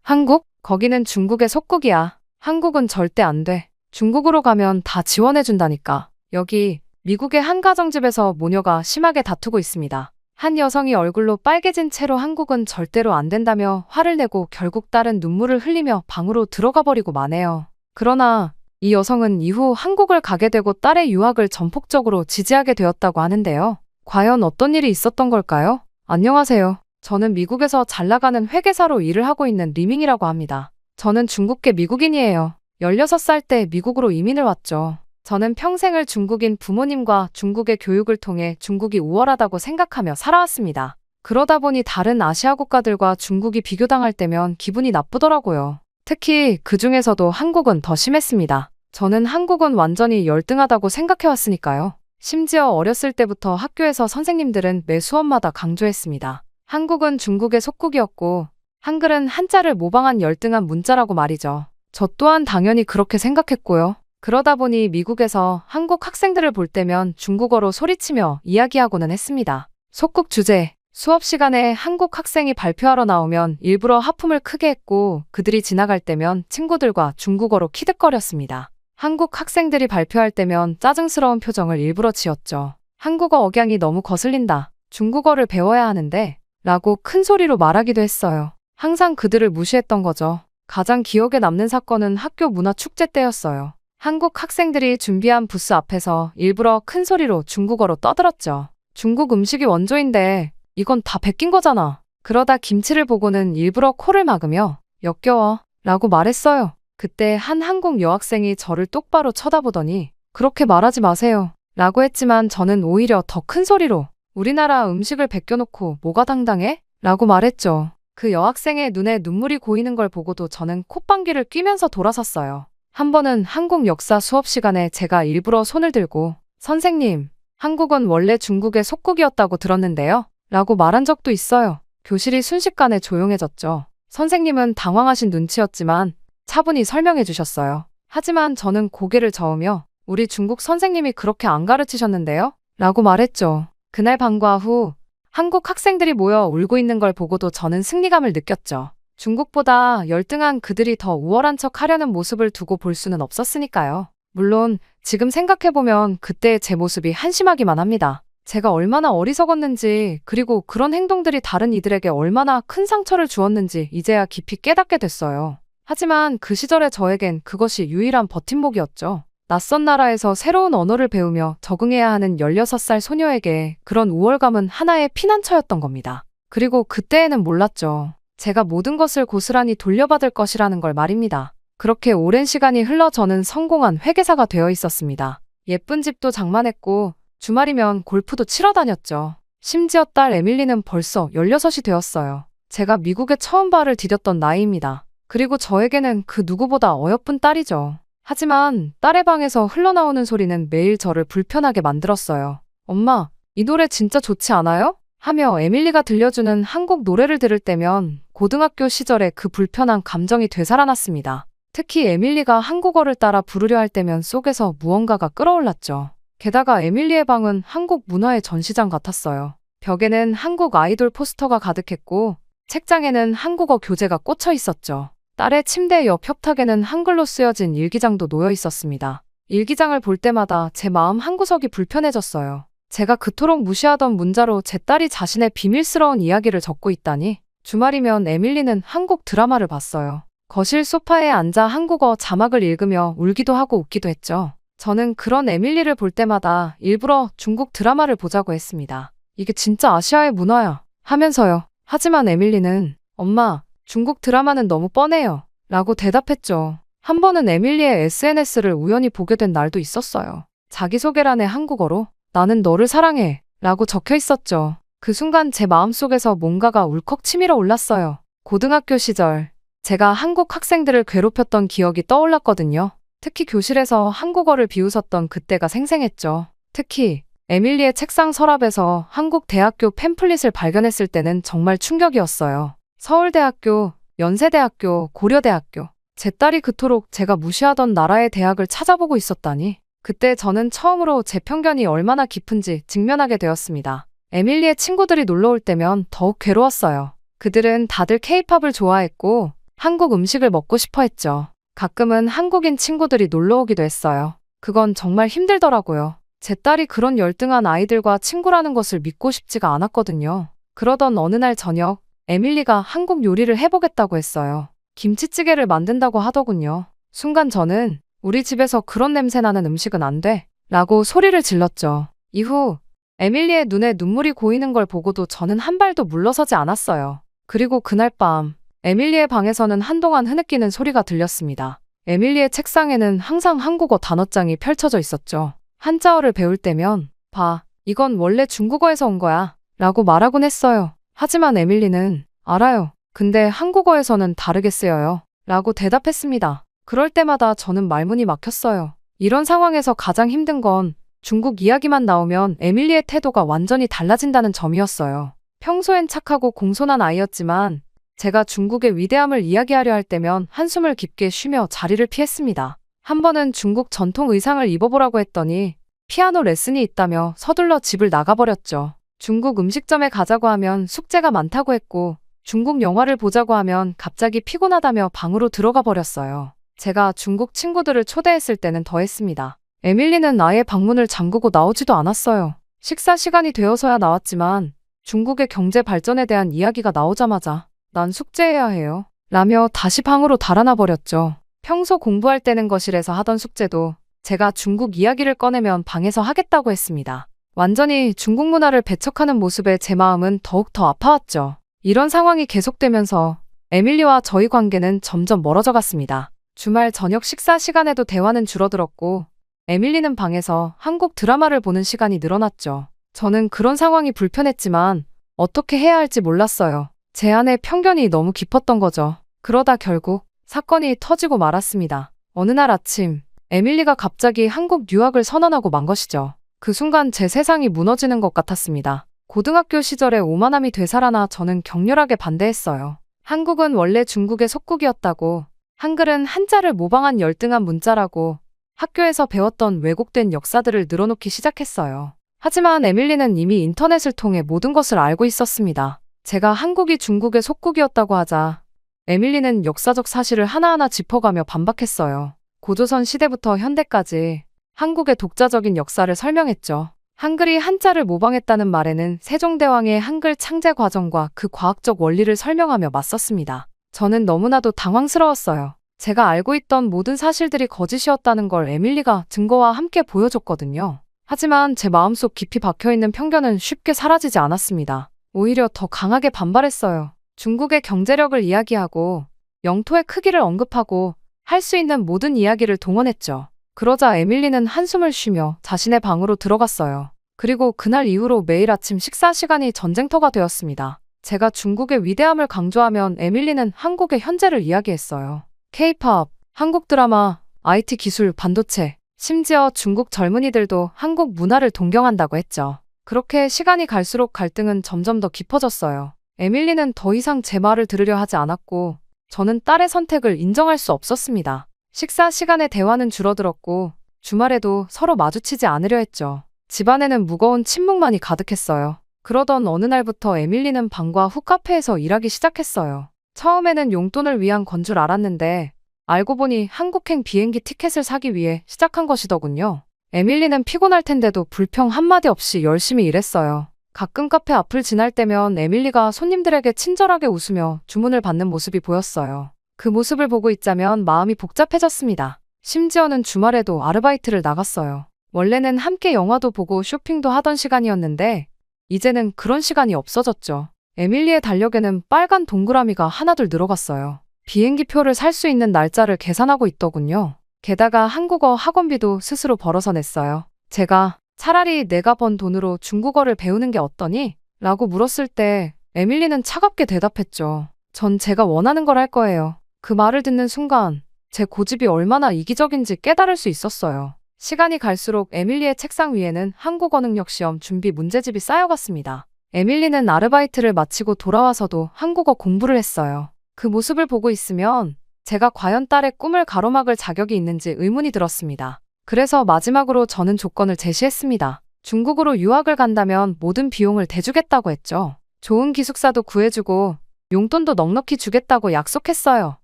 한국? 거기는 중국의 속국이야. 한국은 절대 안 돼. 중국으로 가면 다 지원해준다니까. 여기 미국의 한 가정집에서 모녀가 심하게 다투고 있습니다. 한 여성이 얼굴로 빨개진 채로 한국은 절대로 안 된다며 화를 내고 결국 딸은 눈물을 흘리며 방으로 들어가 버리고 마네요. 그러나 이 여성은 이후 한국을 가게 되고 딸의 유학을 전폭적으로 지지하게 되었다고 하는데요. 과연 어떤 일이 있었던 걸까요? 안녕하세요. 저는 미국에서 잘 나가는 회계사로 일을 하고 있는 리밍이라고 합니다. 저는 중국계 미국인이에요. 16살 때 미국으로 이민을 왔죠. 저는 평생을 중국인 부모님과 중국의 교육을 통해 중국이 우월하다고 생각하며 살아왔습니다. 그러다 보니 다른 아시아 국가들과 중국이 비교당할 때면 기분이 나쁘더라고요. 특히 그 중에서도 한국은 더 심했습니다. 저는 한국은 완전히 열등하다고 생각해왔으니까요. 심지어 어렸을 때부터 학교에서 선생님들은 매 수업마다 강조했습니다. 한국은 중국의 속국이었고 한글은 한자를 모방한 열등한 문자라고 말이죠. 저 또한 당연히 그렇게 생각했고요. 그러다 보니 미국에서 한국 학생들을 볼 때면 중국어로 소리치며 이야기하고는 했습니다. 속국 주제, 수업 시간에 한국 학생이 발표하러 나오면 일부러 하품을 크게 했고 그들이 지나갈 때면 친구들과 중국어로 키득거렸습니다. 한국 학생들이 발표할 때면 짜증스러운 표정을 일부러 지었죠. 한국어 억양이 너무 거슬린다. 중국어를 배워야 하는데 라고 큰 소리로 말하기도 했어요. 항상 그들을 무시했던 거죠. 가장 기억에 남는 사건은 학교 문화축제 때였어요. 한국 학생들이 준비한 부스 앞에서 일부러 큰 소리로 중국어로 떠들었죠. 중국 음식이 원조인데 이건 다 베낀 거잖아. 그러다 김치를 보고는 일부러 코를 막으며 역겨워 라고 말했어요. 그때 한 한국 여학생이 저를 똑바로 쳐다보더니 그렇게 말하지 마세요 라고 했지만 저는 오히려 더 큰 소리로 우리나라 음식을 베껴놓고 뭐가 당당해? 라고 말했죠. 그 여학생의 눈에 눈물이 고이는 걸 보고도 저는 콧방귀를 뀌면서 돌아섰어요. 한 번은 한국 역사 수업 시간에 제가 일부러 손을 들고 선생님, 한국은 원래 중국의 속국이었다고 들었는데요? 라고 말한 적도 있어요. 교실이 순식간에 조용해졌죠. 선생님은 당황하신 눈치였지만 차분히 설명해 주셨어요. 하지만 저는 고개를 저으며 우리 중국 선생님이 그렇게 안 가르치셨는데요? 라고 말했죠. 그날 방과 후 한국 학생들이 모여 울고 있는 걸 보고도 저는 승리감을 느꼈죠. 중국보다 열등한 그들이 더 우월한 척 하려는 모습을 두고 볼 수는 없었으니까요. 물론 지금 생각해보면 그때의 제 모습이 한심하기만 합니다. 제가 얼마나 어리석었는지 그리고 그런 행동들이 다른 이들에게 얼마나 큰 상처를 주었는지 이제야 깊이 깨닫게 됐어요. 하지만 그 시절의 저에겐 그것이 유일한 버팀목이었죠. 낯선 나라에서 새로운 언어를 배우며 적응해야 하는 16살 소녀에게 그런 우월감은 하나의 피난처였던 겁니다. 그리고 그때에는 몰랐죠. 제가 모든 것을 고스란히 돌려받을 것이라는 걸 말입니다. 그렇게 오랜 시간이 흘러 저는 성공한 회계사가 되어 있었습니다. 예쁜 집도 장만했고 주말이면 골프도 치러 다녔죠. 심지어 딸 에밀리는 벌써 16이 되었어요. 제가 미국에 처음 발을 디뎠던 나이입니다. 그리고 저에게는 그 누구보다 어여쁜 딸이죠. 하지만 딸의 방에서 흘러나오는 소리는 매일 저를 불편하게 만들었어요. 엄마, 이 노래 진짜 좋지 않아요? 하며 에밀리가 들려주는 한국 노래를 들을 때면 고등학교 시절에 그 불편한 감정이 되살아났습니다. 특히 에밀리가 한국어를 따라 부르려 할 때면 속에서 무언가가 끌어올랐죠. 게다가 에밀리의 방은 한국 문화의 전시장 같았어요. 벽에는 한국 아이돌 포스터가 가득했고 책장에는 한국어 교재가 꽂혀 있었죠. 딸의 침대 옆 협탁에는 한글로 쓰여진 일기장도 놓여 있었습니다. 일기장을 볼 때마다 제 마음 한구석이 불편해졌어요. 제가 그토록 무시하던 문자로 제 딸이 자신의 비밀스러운 이야기를 적고 있다니. 주말이면 에밀리는 한국 드라마를 봤어요. 거실 소파에 앉아 한국어 자막을 읽으며 울기도 하고 웃기도 했죠. 저는 그런 에밀리를 볼 때마다 일부러 중국 드라마를 보자고 했습니다. 이게 진짜 아시아의 문화야 하면서요. 하지만 에밀리는 엄마, 중국 드라마는 너무 뻔해요 라고 대답했죠. 한 번은 에밀리의 SNS를 우연히 보게 된 날도 있었어요. 자기소개란에 한국어로 나는 너를 사랑해 라고 적혀 있었죠. 그 순간 제 마음속에서 뭔가가 울컥 치밀어 올랐어요. 고등학교 시절 제가 한국 학생들을 괴롭혔던 기억이 떠올랐거든요. 특히 교실에서 한국어를 비웃었던 그때가 생생했죠. 특히 에밀리의 책상 서랍에서 한국 대학교 팸플릿을 발견했을 때는 정말 충격이었어요. 서울대학교, 연세대학교, 고려대학교. 제 딸이 그토록 제가 무시하던 나라의 대학을 찾아보고 있었다니. 그때 저는 처음으로 제 편견이 얼마나 깊은지 직면하게 되었습니다. 에밀리의 친구들이 놀러 올 때면 더욱 괴로웠어요. 그들은 다들 케이팝을 좋아했고 한국 음식을 먹고 싶어 했죠. 가끔은 한국인 친구들이 놀러 오기도 했어요. 그건 정말 힘들더라고요. 제 딸이 그런 열등한 아이들과 친구라는 것을 믿고 싶지가 않았거든요. 그러던 어느 날 저녁, 에밀리가 한국 요리를 해보겠다고 했어요. 김치찌개를 만든다고 하더군요. 순간 저는 우리 집에서 그런 냄새 나는 음식은 안 돼, 라고 소리를 질렀죠. 이후 에밀리의 눈에 눈물이 고이는 걸 보고도 저는 한 발도 물러서지 않았어요. 그리고 그날 밤, 에밀리의 방에서는 한동안 흐느끼는 소리가 들렸습니다. 에밀리의 책상에는 항상 한국어 단어장이 펼쳐져 있었죠. 한자어를 배울 때면, 봐, 이건 원래 중국어에서 온 거야, 라고 말하곤 했어요. 하지만 에밀리는, 알아요. 근데 한국어에서는 다르게 쓰여요, 라고 대답했습니다. 그럴 때마다 저는 말문이 막혔어요. 이런 상황에서 가장 힘든 건 중국 이야기만 나오면 에밀리의 태도가 완전히 달라진다는 점이었어요. 평소엔 착하고 공손한 아이였지만 제가 중국의 위대함을 이야기하려 할 때면 한숨을 깊게 쉬며 자리를 피했습니다. 한 번은 중국 전통 의상을 입어보라고 했더니 피아노 레슨이 있다며 서둘러 집을 나가버렸죠. 중국 음식점에 가자고 하면 숙제가 많다고 했고 중국 영화를 보자고 하면 갑자기 피곤하다며 방으로 들어가 버렸어요. 제가 중국 친구들을 초대했을 때는 더했습니다. 에밀리는 아예 방문을 잠그고 나오지도 않았어요. 식사 시간이 되어서야 나왔지만 중국의 경제 발전에 대한 이야기가 나오자마자 난 숙제해야 해요, 라며 다시 방으로 달아나 버렸죠. 평소 공부할 때는 거실에서 하던 숙제도 제가 중국 이야기를 꺼내면 방에서 하겠다고 했습니다. 완전히 중국 문화를 배척하는 모습에 제 마음은 더욱더 아파왔죠. 이런 상황이 계속되면서 에밀리와 저희 관계는 점점 멀어져 갔습니다. 주말 저녁 식사 시간에도 대화는 줄어들었고 에밀리는 방에서 한국 드라마를 보는 시간이 늘어났죠. 저는 그런 상황이 불편했지만 어떻게 해야 할지 몰랐어요. 제 안에 편견이 너무 깊었던 거죠. 그러다 결국 사건이 터지고 말았습니다. 어느 날 아침 에밀리가 갑자기 한국 유학을 선언하고 만 것이죠. 그 순간 제 세상이 무너지는 것 같았습니다. 고등학교 시절에 오만함이 되살아나 저는 격렬하게 반대했어요. 한국은 원래 중국의 속국이었다고, 한글은 한자를 모방한 열등한 문자라고 학교에서 배웠던 왜곡된 역사들을 늘어놓기 시작했어요. 하지만 에밀리는 이미 인터넷을 통해 모든 것을 알고 있었습니다. 제가 한국이 중국의 속국이었다고 하자 에밀리는 역사적 사실을 하나하나 짚어가며 반박했어요. 고조선 시대부터 현대까지 한국의 독자적인 역사를 설명했죠. 한글이 한자를 모방했다는 말에는 세종대왕의 한글 창제 과정과 그 과학적 원리를 설명하며 맞섰습니다. 저는 너무나도 당황스러웠어요. 제가 알고 있던 모든 사실들이 거짓이었다는 걸 에밀리가 증거와 함께 보여줬거든요. 하지만 제 마음속 깊이 박혀있는 편견은 쉽게 사라지지 않았습니다. 오히려 더 강하게 반발했어요. 중국의 경제력을 이야기하고 영토의 크기를 언급하고 할 수 있는 모든 이야기를 동원했죠. 그러자 에밀리는 한숨을 쉬며 자신의 방으로 들어갔어요. 그리고 그날 이후로 매일 아침 식사 시간이 전쟁터가 되었습니다. 제가 중국의 위대함을 강조하면 에밀리는 한국의 현재를 이야기했어요. K-팝, 한국 드라마, IT 기술, 반도체, 심지어 중국 젊은이들도 한국 문화를 동경한다고 했죠. 그렇게 시간이 갈수록 갈등은 점점 더 깊어졌어요. 에밀리는 더 이상 제 말을 들으려 하지 않았고 저는 딸의 선택을 인정할 수 없었습니다. 식사 시간에 대화는 줄어들었고 주말에도 서로 마주치지 않으려 했죠. 집안에는 무거운 침묵만이 가득했어요. 그러던 어느 날부터 에밀리는 방과 후 카페에서 일하기 시작했어요. 처음에는 용돈을 위한 건 줄 알았는데 알고 보니 한국행 비행기 티켓을 사기 위해 시작한 것이더군요. 에밀리는 피곤할 텐데도 불평 한마디 없이 열심히 일했어요. 가끔 카페 앞을 지날 때면 에밀리가 손님들에게 친절하게 웃으며 주문을 받는 모습이 보였어요. 그 모습을 보고 있자면 마음이 복잡해졌습니다. 심지어는 주말에도 아르바이트를 나갔어요. 원래는 함께 영화도 보고 쇼핑도 하던 시간이었는데 이제는 그런 시간이 없어졌죠. 에밀리의 달력에는 빨간 동그라미가 하나둘 늘어갔어요. 비행기 표를 살 수 있는 날짜를 계산하고 있더군요. 게다가 한국어 학원비도 스스로 벌어서 냈어요. 제가 차라리 내가 번 돈으로 중국어를 배우는 게 어떠니? 라고 물었을 때 에밀리는 차갑게 대답했죠. 전 제가 원하는 걸 할 거예요. 그 말을 듣는 순간 제 고집이 얼마나 이기적인지 깨달을 수 있었어요. 시간이 갈수록 에밀리의 책상 위에는 한국어 능력 시험 준비 문제집이 쌓여갔습니다. 에밀리는 아르바이트를 마치고 돌아와서도 한국어 공부를 했어요. 그 모습을 보고 있으면 제가 과연 딸의 꿈을 가로막을 자격이 있는지 의문이 들었습니다. 그래서 마지막으로 저는 조건을 제시했습니다. 중국으로 유학을 간다면 모든 비용을 대주겠다고 했죠. 좋은 기숙사도 구해주고 용돈도 넉넉히 주겠다고 약속했어요.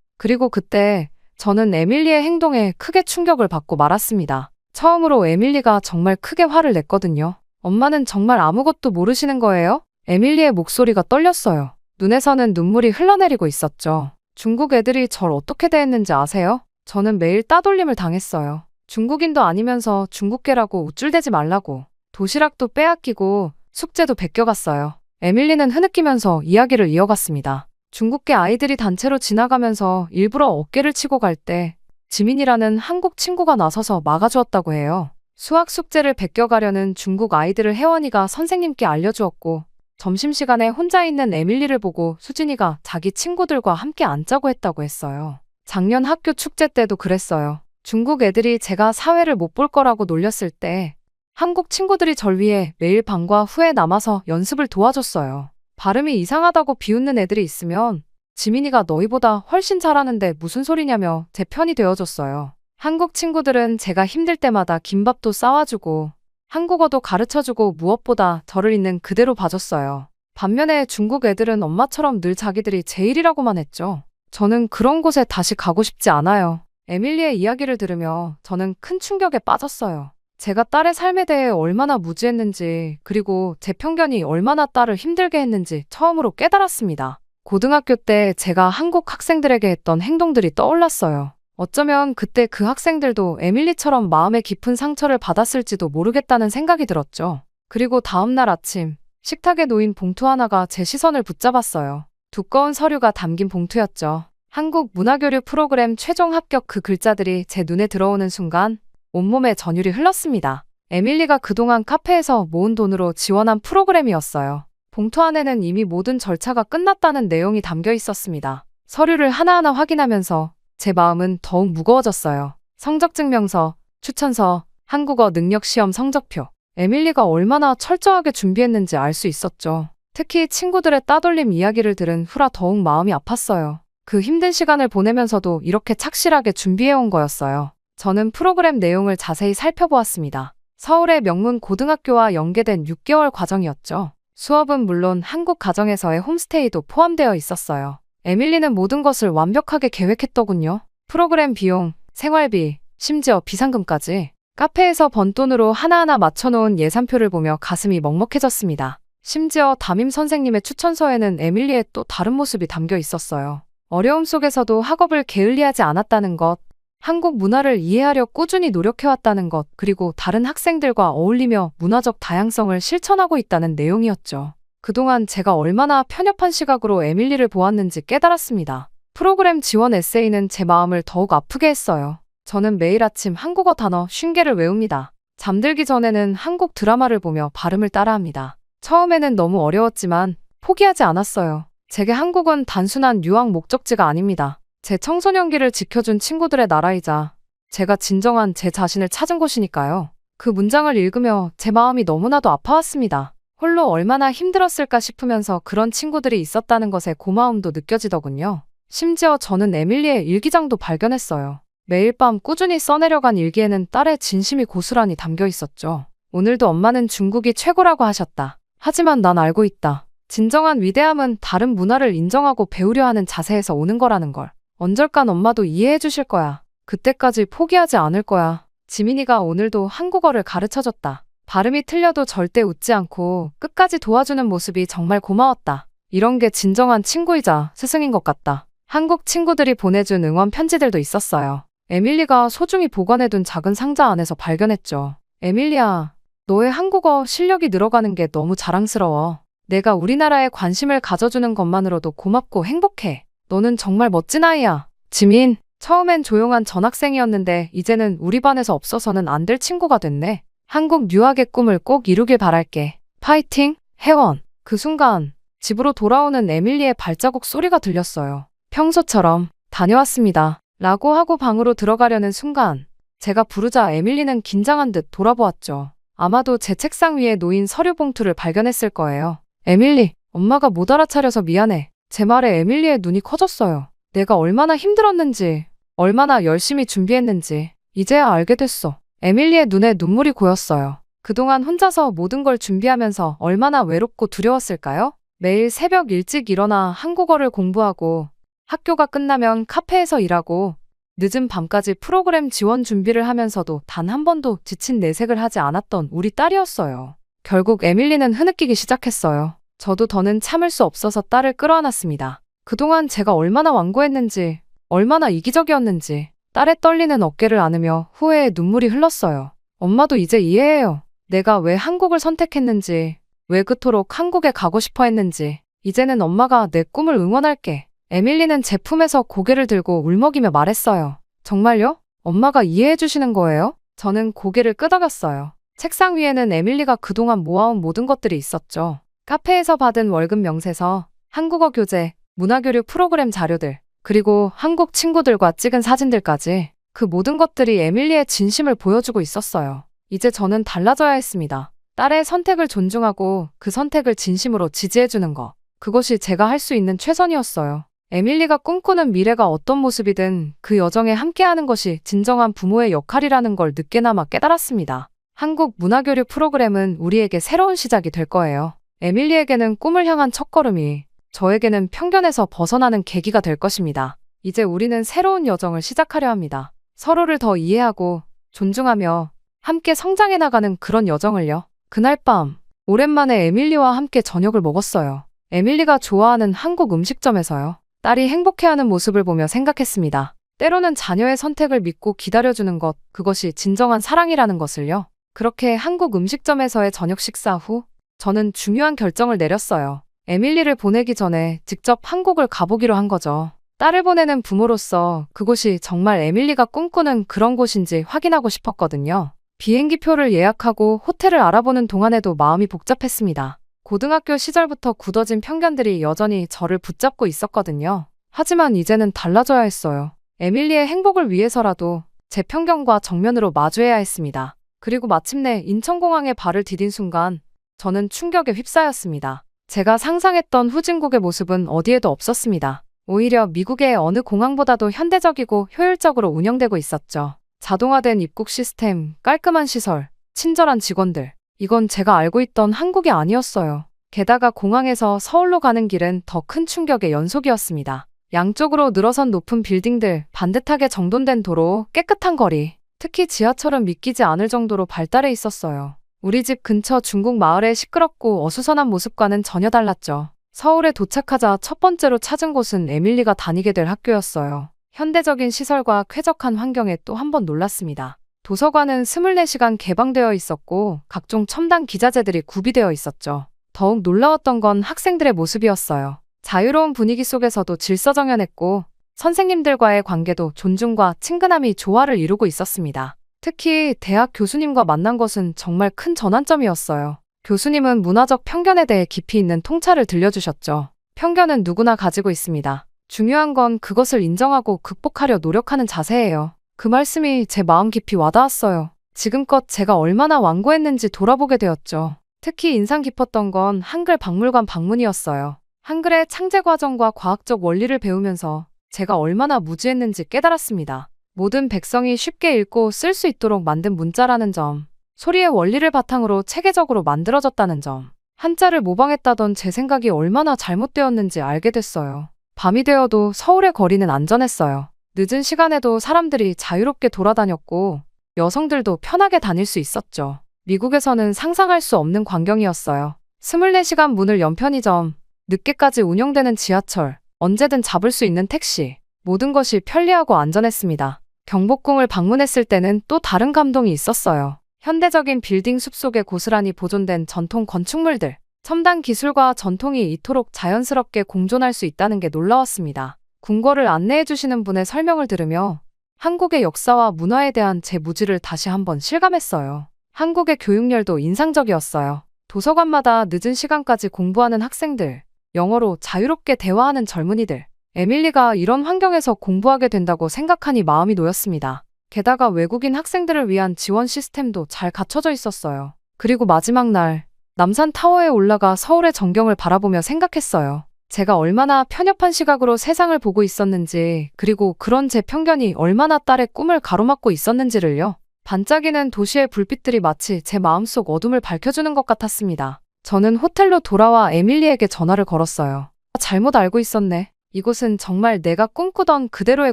그리고 그때 저는 에밀리의 행동에 크게 충격을 받고 말았습니다. 처음으로 에밀리가 정말 크게 화를 냈거든요. 엄마는 정말 아무것도 모르시는 거예요? 에밀리의 목소리가 떨렸어요. 눈에서는 눈물이 흘러내리고 있었죠. 중국 애들이 절 어떻게 대했는지 아세요? 저는 매일 따돌림을 당했어요. 중국인도 아니면서 중국계라고 우쭐대지 말라고. 도시락도 빼앗기고 숙제도 베껴갔어요. 에밀리는 흐느끼면서 이야기를 이어갔습니다. 중국계 아이들이 단체로 지나가면서 일부러 어깨를 치고 갈 때 지민이라는 한국 친구가 나서서 막아주었다고 해요. 수학 숙제를 베껴가려는 중국 아이들을 혜원이가 선생님께 알려주었고 점심시간에 혼자 있는 에밀리를 보고 수진이가 자기 친구들과 함께 앉자고 했다고 했어요. 작년 학교 축제 때도 그랬어요. 중국 애들이 제가 사회를 못 볼 거라고 놀렸을 때 한국 친구들이 절 위해 매일 방과 후에 남아서 연습을 도와줬어요. 발음이 이상하다고 비웃는 애들이 있으면 지민이가 너희보다 훨씬 잘하는데 무슨 소리냐며 제 편이 되어줬어요. 한국 친구들은 제가 힘들 때마다 김밥도 싸와주고 한국어도 가르쳐주고 무엇보다 저를 있는 그대로 봐줬어요. 반면에 중국 애들은 엄마처럼 늘 자기들이 제일이라고만 했죠. 저는 그런 곳에 다시 가고 싶지 않아요. 에밀리의 이야기를 들으며 저는 큰 충격에 빠졌어요. 제가 딸의 삶에 대해 얼마나 무지했는지 그리고 제 편견이 얼마나 딸을 힘들게 했는지 처음으로 깨달았습니다. 고등학교 때 제가 한국 학생들에게 했던 행동들이 떠올랐어요. 어쩌면 그때 그 학생들도 에밀리처럼 마음에 깊은 상처를 받았을지도 모르겠다는 생각이 들었죠. 그리고 다음날 아침 식탁에 놓인 봉투 하나가 제 시선을 붙잡았어요. 두꺼운 서류가 담긴 봉투였죠. 한국 문화교류 프로그램 최종 합격 그 글자들이 제 눈에 들어오는 순간 온몸에 전율이 흘렀습니다. 에밀리가 그동안 카페에서 모은 돈으로 지원한 프로그램이었어요. 봉투 안에는 이미 모든 절차가 끝났다는 내용이 담겨 있었습니다. 서류를 하나하나 확인하면서 제 마음은 더욱 무거워졌어요. 성적증명서, 추천서, 한국어 능력시험 성적표. 에밀리가 얼마나 철저하게 준비했는지 알 수 있었죠. 특히 친구들의 따돌림 이야기를 들은 후라 더욱 마음이 아팠어요. 그 힘든 시간을 보내면서도 이렇게 착실하게 준비해온 거였어요. 저는 프로그램 내용을 자세히 살펴보았습니다. 서울의 명문 고등학교와 연계된 6개월 과정이었죠. 수업은 물론 한국 가정에서의 홈스테이도 포함되어 있었어요. 에밀리는 모든 것을 완벽하게 계획했더군요. 프로그램 비용, 생활비, 심지어 비상금까지. 카페에서 번 돈으로 하나하나 맞춰놓은 예산표를 보며 가슴이 먹먹해졌습니다. 심지어 담임 선생님의 추천서에는 에밀리의 또 다른 모습이 담겨 있었어요. 어려움 속에서도 학업을 게을리하지 않았다는 것, 한국 문화를 이해하려 꾸준히 노력해왔다는 것, 그리고 다른 학생들과 어울리며 문화적 다양성을 실천하고 있다는 내용이었죠. 그동안 제가 얼마나 편협한 시각으로 에밀리를 보았는지 깨달았습니다. 프로그램 지원 에세이는 제 마음을 더욱 아프게 했어요. 저는 매일 아침 한국어 단어 50개를 외웁니다. 잠들기 전에는 한국 드라마를 보며 발음을 따라합니다. 처음에는 너무 어려웠지만 포기하지 않았어요. 제게 한국은 단순한 유학 목적지가 아닙니다. 제 청소년기를 지켜준 친구들의 나라이자 제가 진정한 제 자신을 찾은 곳이니까요. 그 문장을 읽으며 제 마음이 너무나도 아파왔습니다. 홀로 얼마나 힘들었을까 싶으면서 그런 친구들이 있었다는 것에 고마움도 느껴지더군요. 심지어 저는 에밀리의 일기장도 발견했어요. 매일 밤 꾸준히 써내려간 일기에는 딸의 진심이 고스란히 담겨 있었죠. 오늘도 엄마는 중국이 최고라고 하셨다. 하지만 난 알고 있다. 진정한 위대함은 다른 문화를 인정하고 배우려 하는 자세에서 오는 거라는 걸. 언젠간 엄마도 이해해 주실 거야. 그때까지 포기하지 않을 거야. 지민이가 오늘도 한국어를 가르쳐줬다. 발음이 틀려도 절대 웃지 않고 끝까지 도와주는 모습이 정말 고마웠다. 이런 게 진정한 친구이자 스승인 것 같다. 한국 친구들이 보내준 응원 편지들도 있었어요. 에밀리가 소중히 보관해둔 작은 상자 안에서 발견했죠. 에밀리야, 너의 한국어 실력이 늘어가는 게 너무 자랑스러워. 내가 우리나라에 관심을 가져주는 것만으로도 고맙고 행복해. 너는 정말 멋진 아이야. 지민, 처음엔 조용한 전학생이었는데 이제는 우리 반에서 없어서는 안 될 친구가 됐네. 한국 유학의 꿈을 꼭 이루길 바랄게. 파이팅, 혜원. 그 순간 집으로 돌아오는 에밀리의 발자국 소리가 들렸어요. 평소처럼 다녀왔습니다. 라고 하고 방으로 들어가려는 순간 제가 부르자 에밀리는 긴장한 듯 돌아보았죠. 아마도 제 책상 위에 놓인 서류 봉투를 발견했을 거예요. 에밀리, 엄마가 못 알아차려서 미안해. 제 말에 에밀리의 눈이 커졌어요. 내가 얼마나 힘들었는지, 얼마나 열심히 준비했는지 이제야 알게 됐어. 에밀리의 눈에 눈물이 고였어요. 그동안 혼자서 모든 걸 준비하면서 얼마나 외롭고 두려웠을까요? 매일 새벽 일찍 일어나 한국어를 공부하고 학교가 끝나면 카페에서 일하고 늦은 밤까지 프로그램 지원 준비를 하면서도 단 한 번도 지친 내색을 하지 않았던 우리 딸이었어요. 결국 에밀리는 흐느끼기 시작했어요. 저도 더는 참을 수 없어서 딸을 끌어안았습니다. 그동안 제가 얼마나 완고했는지, 얼마나 이기적이었는지 딸의 떨리는 어깨를 안으며 후회의 눈물이 흘렀어요. 엄마도 이제 이해해요. 내가 왜 한국을 선택했는지, 왜 그토록 한국에 가고 싶어 했는지. 이제는 엄마가 내 꿈을 응원할게. 에밀리는 제 품에서 고개를 들고 울먹이며 말했어요. 정말요? 엄마가 이해해 주시는 거예요? 저는 고개를 끄덕였어요. 책상 위에는 에밀리가 그동안 모아온 모든 것들이 있었죠. 카페에서 받은 월급 명세서, 한국어 교재, 문화교류 프로그램 자료들, 그리고 한국 친구들과 찍은 사진들까지 그 모든 것들이 에밀리의 진심을 보여주고 있었어요. 이제 저는 달라져야 했습니다. 딸의 선택을 존중하고 그 선택을 진심으로 지지해주는 것. 그것이 제가 할 수 있는 최선이었어요. 에밀리가 꿈꾸는 미래가 어떤 모습이든 그 여정에 함께하는 것이 진정한 부모의 역할이라는 걸 늦게나마 깨달았습니다. 한국 문화교류 프로그램은 우리에게 새로운 시작이 될 거예요. 에밀리에게는 꿈을 향한 첫걸음이, 저에게는 편견에서 벗어나는 계기가 될 것입니다. 이제 우리는 새로운 여정을 시작하려 합니다. 서로를 더 이해하고 존중하며 함께 성장해 나가는 그런 여정을요. 그날 밤, 오랜만에 에밀리와 함께 저녁을 먹었어요. 에밀리가 좋아하는 한국 음식점에서요. 딸이 행복해하는 모습을 보며 생각했습니다. 때로는 자녀의 선택을 믿고 기다려주는 것, 그것이 진정한 사랑이라는 것을요. 그렇게 한국 음식점에서의 저녁 식사 후, 저는 중요한 결정을 내렸어요. 에밀리를 보내기 전에 직접 한국을 가보기로 한 거죠. 딸을 보내는 부모로서 그곳이 정말 에밀리가 꿈꾸는 그런 곳인지 확인하고 싶었거든요. 비행기표를 예약하고 호텔을 알아보는 동안에도 마음이 복잡했습니다. 고등학교 시절부터 굳어진 편견들이 여전히 저를 붙잡고 있었거든요. 하지만 이제는 달라져야 했어요. 에밀리의 행복을 위해서라도 제 편견과 정면으로 마주해야 했습니다. 그리고 마침내 인천공항에 발을 디딘 순간 저는 충격에 휩싸였습니다. 제가 상상했던 후진국의 모습은 어디에도 없었습니다. 오히려 미국의 어느 공항보다도 현대적이고 효율적으로 운영되고 있었죠. 자동화된 입국 시스템, 깔끔한 시설, 친절한 직원들. 이건 제가 알고 있던 한국이 아니었어요. 게다가 공항에서 서울로 가는 길은 더 큰 충격의 연속이었습니다. 양쪽으로 늘어선 높은 빌딩들, 반듯하게 정돈된 도로, 깨끗한 거리. 특히 지하철은 믿기지 않을 정도로 발달해 있었어요. 우리 집 근처 중국 마을의 시끄럽고 어수선한 모습과는 전혀 달랐죠. 서울에 도착하자 첫 번째로 찾은 곳은 에밀리가 다니게 될 학교였어요. 현대적인 시설과 쾌적한 환경에 또 한 번 놀랐습니다. 도서관은 24시간 개방되어 있었고 각종 첨단 기자재들이 구비되어 있었죠. 더욱 놀라웠던 건 학생들의 모습이었어요. 자유로운 분위기 속에서도 질서정연했고 선생님들과의 관계도 존중과 친근함이 조화를 이루고 있었습니다. 특히 대학 교수님과 만난 것은 정말 큰 전환점이었어요. 교수님은 문화적 편견에 대해 깊이 있는 통찰을 들려주셨죠. 편견은 누구나 가지고 있습니다. 중요한 건 그것을 인정하고 극복하려 노력하는 자세예요. 그 말씀이 제 마음 깊이 와닿았어요. 지금껏 제가 얼마나 완고했는지 돌아보게 되었죠. 특히 인상 깊었던 건 한글 박물관 방문이었어요. 한글의 창제 과정과 과학적 원리를 배우면서 제가 얼마나 무지했는지 깨달았습니다. 모든 백성이 쉽게 읽고 쓸 수 있도록 만든 문자라는 점, 소리의 원리를 바탕으로 체계적으로 만들어졌다는 점, 한자를 모방했다던 제 생각이 얼마나 잘못되었는지 알게 됐어요. 밤이 되어도 서울의 거리는 안전했어요. 늦은 시간에도 사람들이 자유롭게 돌아다녔고 여성들도 편하게 다닐 수 있었죠. 미국에서는 상상할 수 없는 광경이었어요. 24시간 문을 연 편의점, 늦게까지 운영되는 지하철, 언제든 잡을 수 있는 택시, 모든 것이 편리하고 안전했습니다. 경복궁을 방문했을 때는 또 다른 감동이 있었어요. 현대적인 빌딩 숲속에 고스란히 보존된 전통 건축물들, 첨단 기술과 전통이 이토록 자연스럽게 공존할 수 있다는 게 놀라웠습니다. 궁궐을 안내해 주시는 분의 설명을 들으며 한국의 역사와 문화에 대한 제 무지를 다시 한번 실감했어요. 한국의 교육열도 인상적이었어요. 도서관마다 늦은 시간까지 공부하는 학생들, 영어로 자유롭게 대화하는 젊은이들. 에밀리가 이런 환경에서 공부하게 된다고 생각하니 마음이 놓였습니다. 게다가 외국인 학생들을 위한 지원 시스템도 잘 갖춰져 있었어요. 그리고 마지막 날, 남산타워에 올라가 서울의 전경을 바라보며 생각했어요. 제가 얼마나 편협한 시각으로 세상을 보고 있었는지, 그리고 그런 제 편견이 얼마나 딸의 꿈을 가로막고 있었는지를요. 반짝이는 도시의 불빛들이 마치 제 마음속 어둠을 밝혀주는 것 같았습니다. 저는 호텔로 돌아와 에밀리에게 전화를 걸었어요. 잘못 알고 있었네. 이곳은 정말 내가 꿈꾸던 그대로의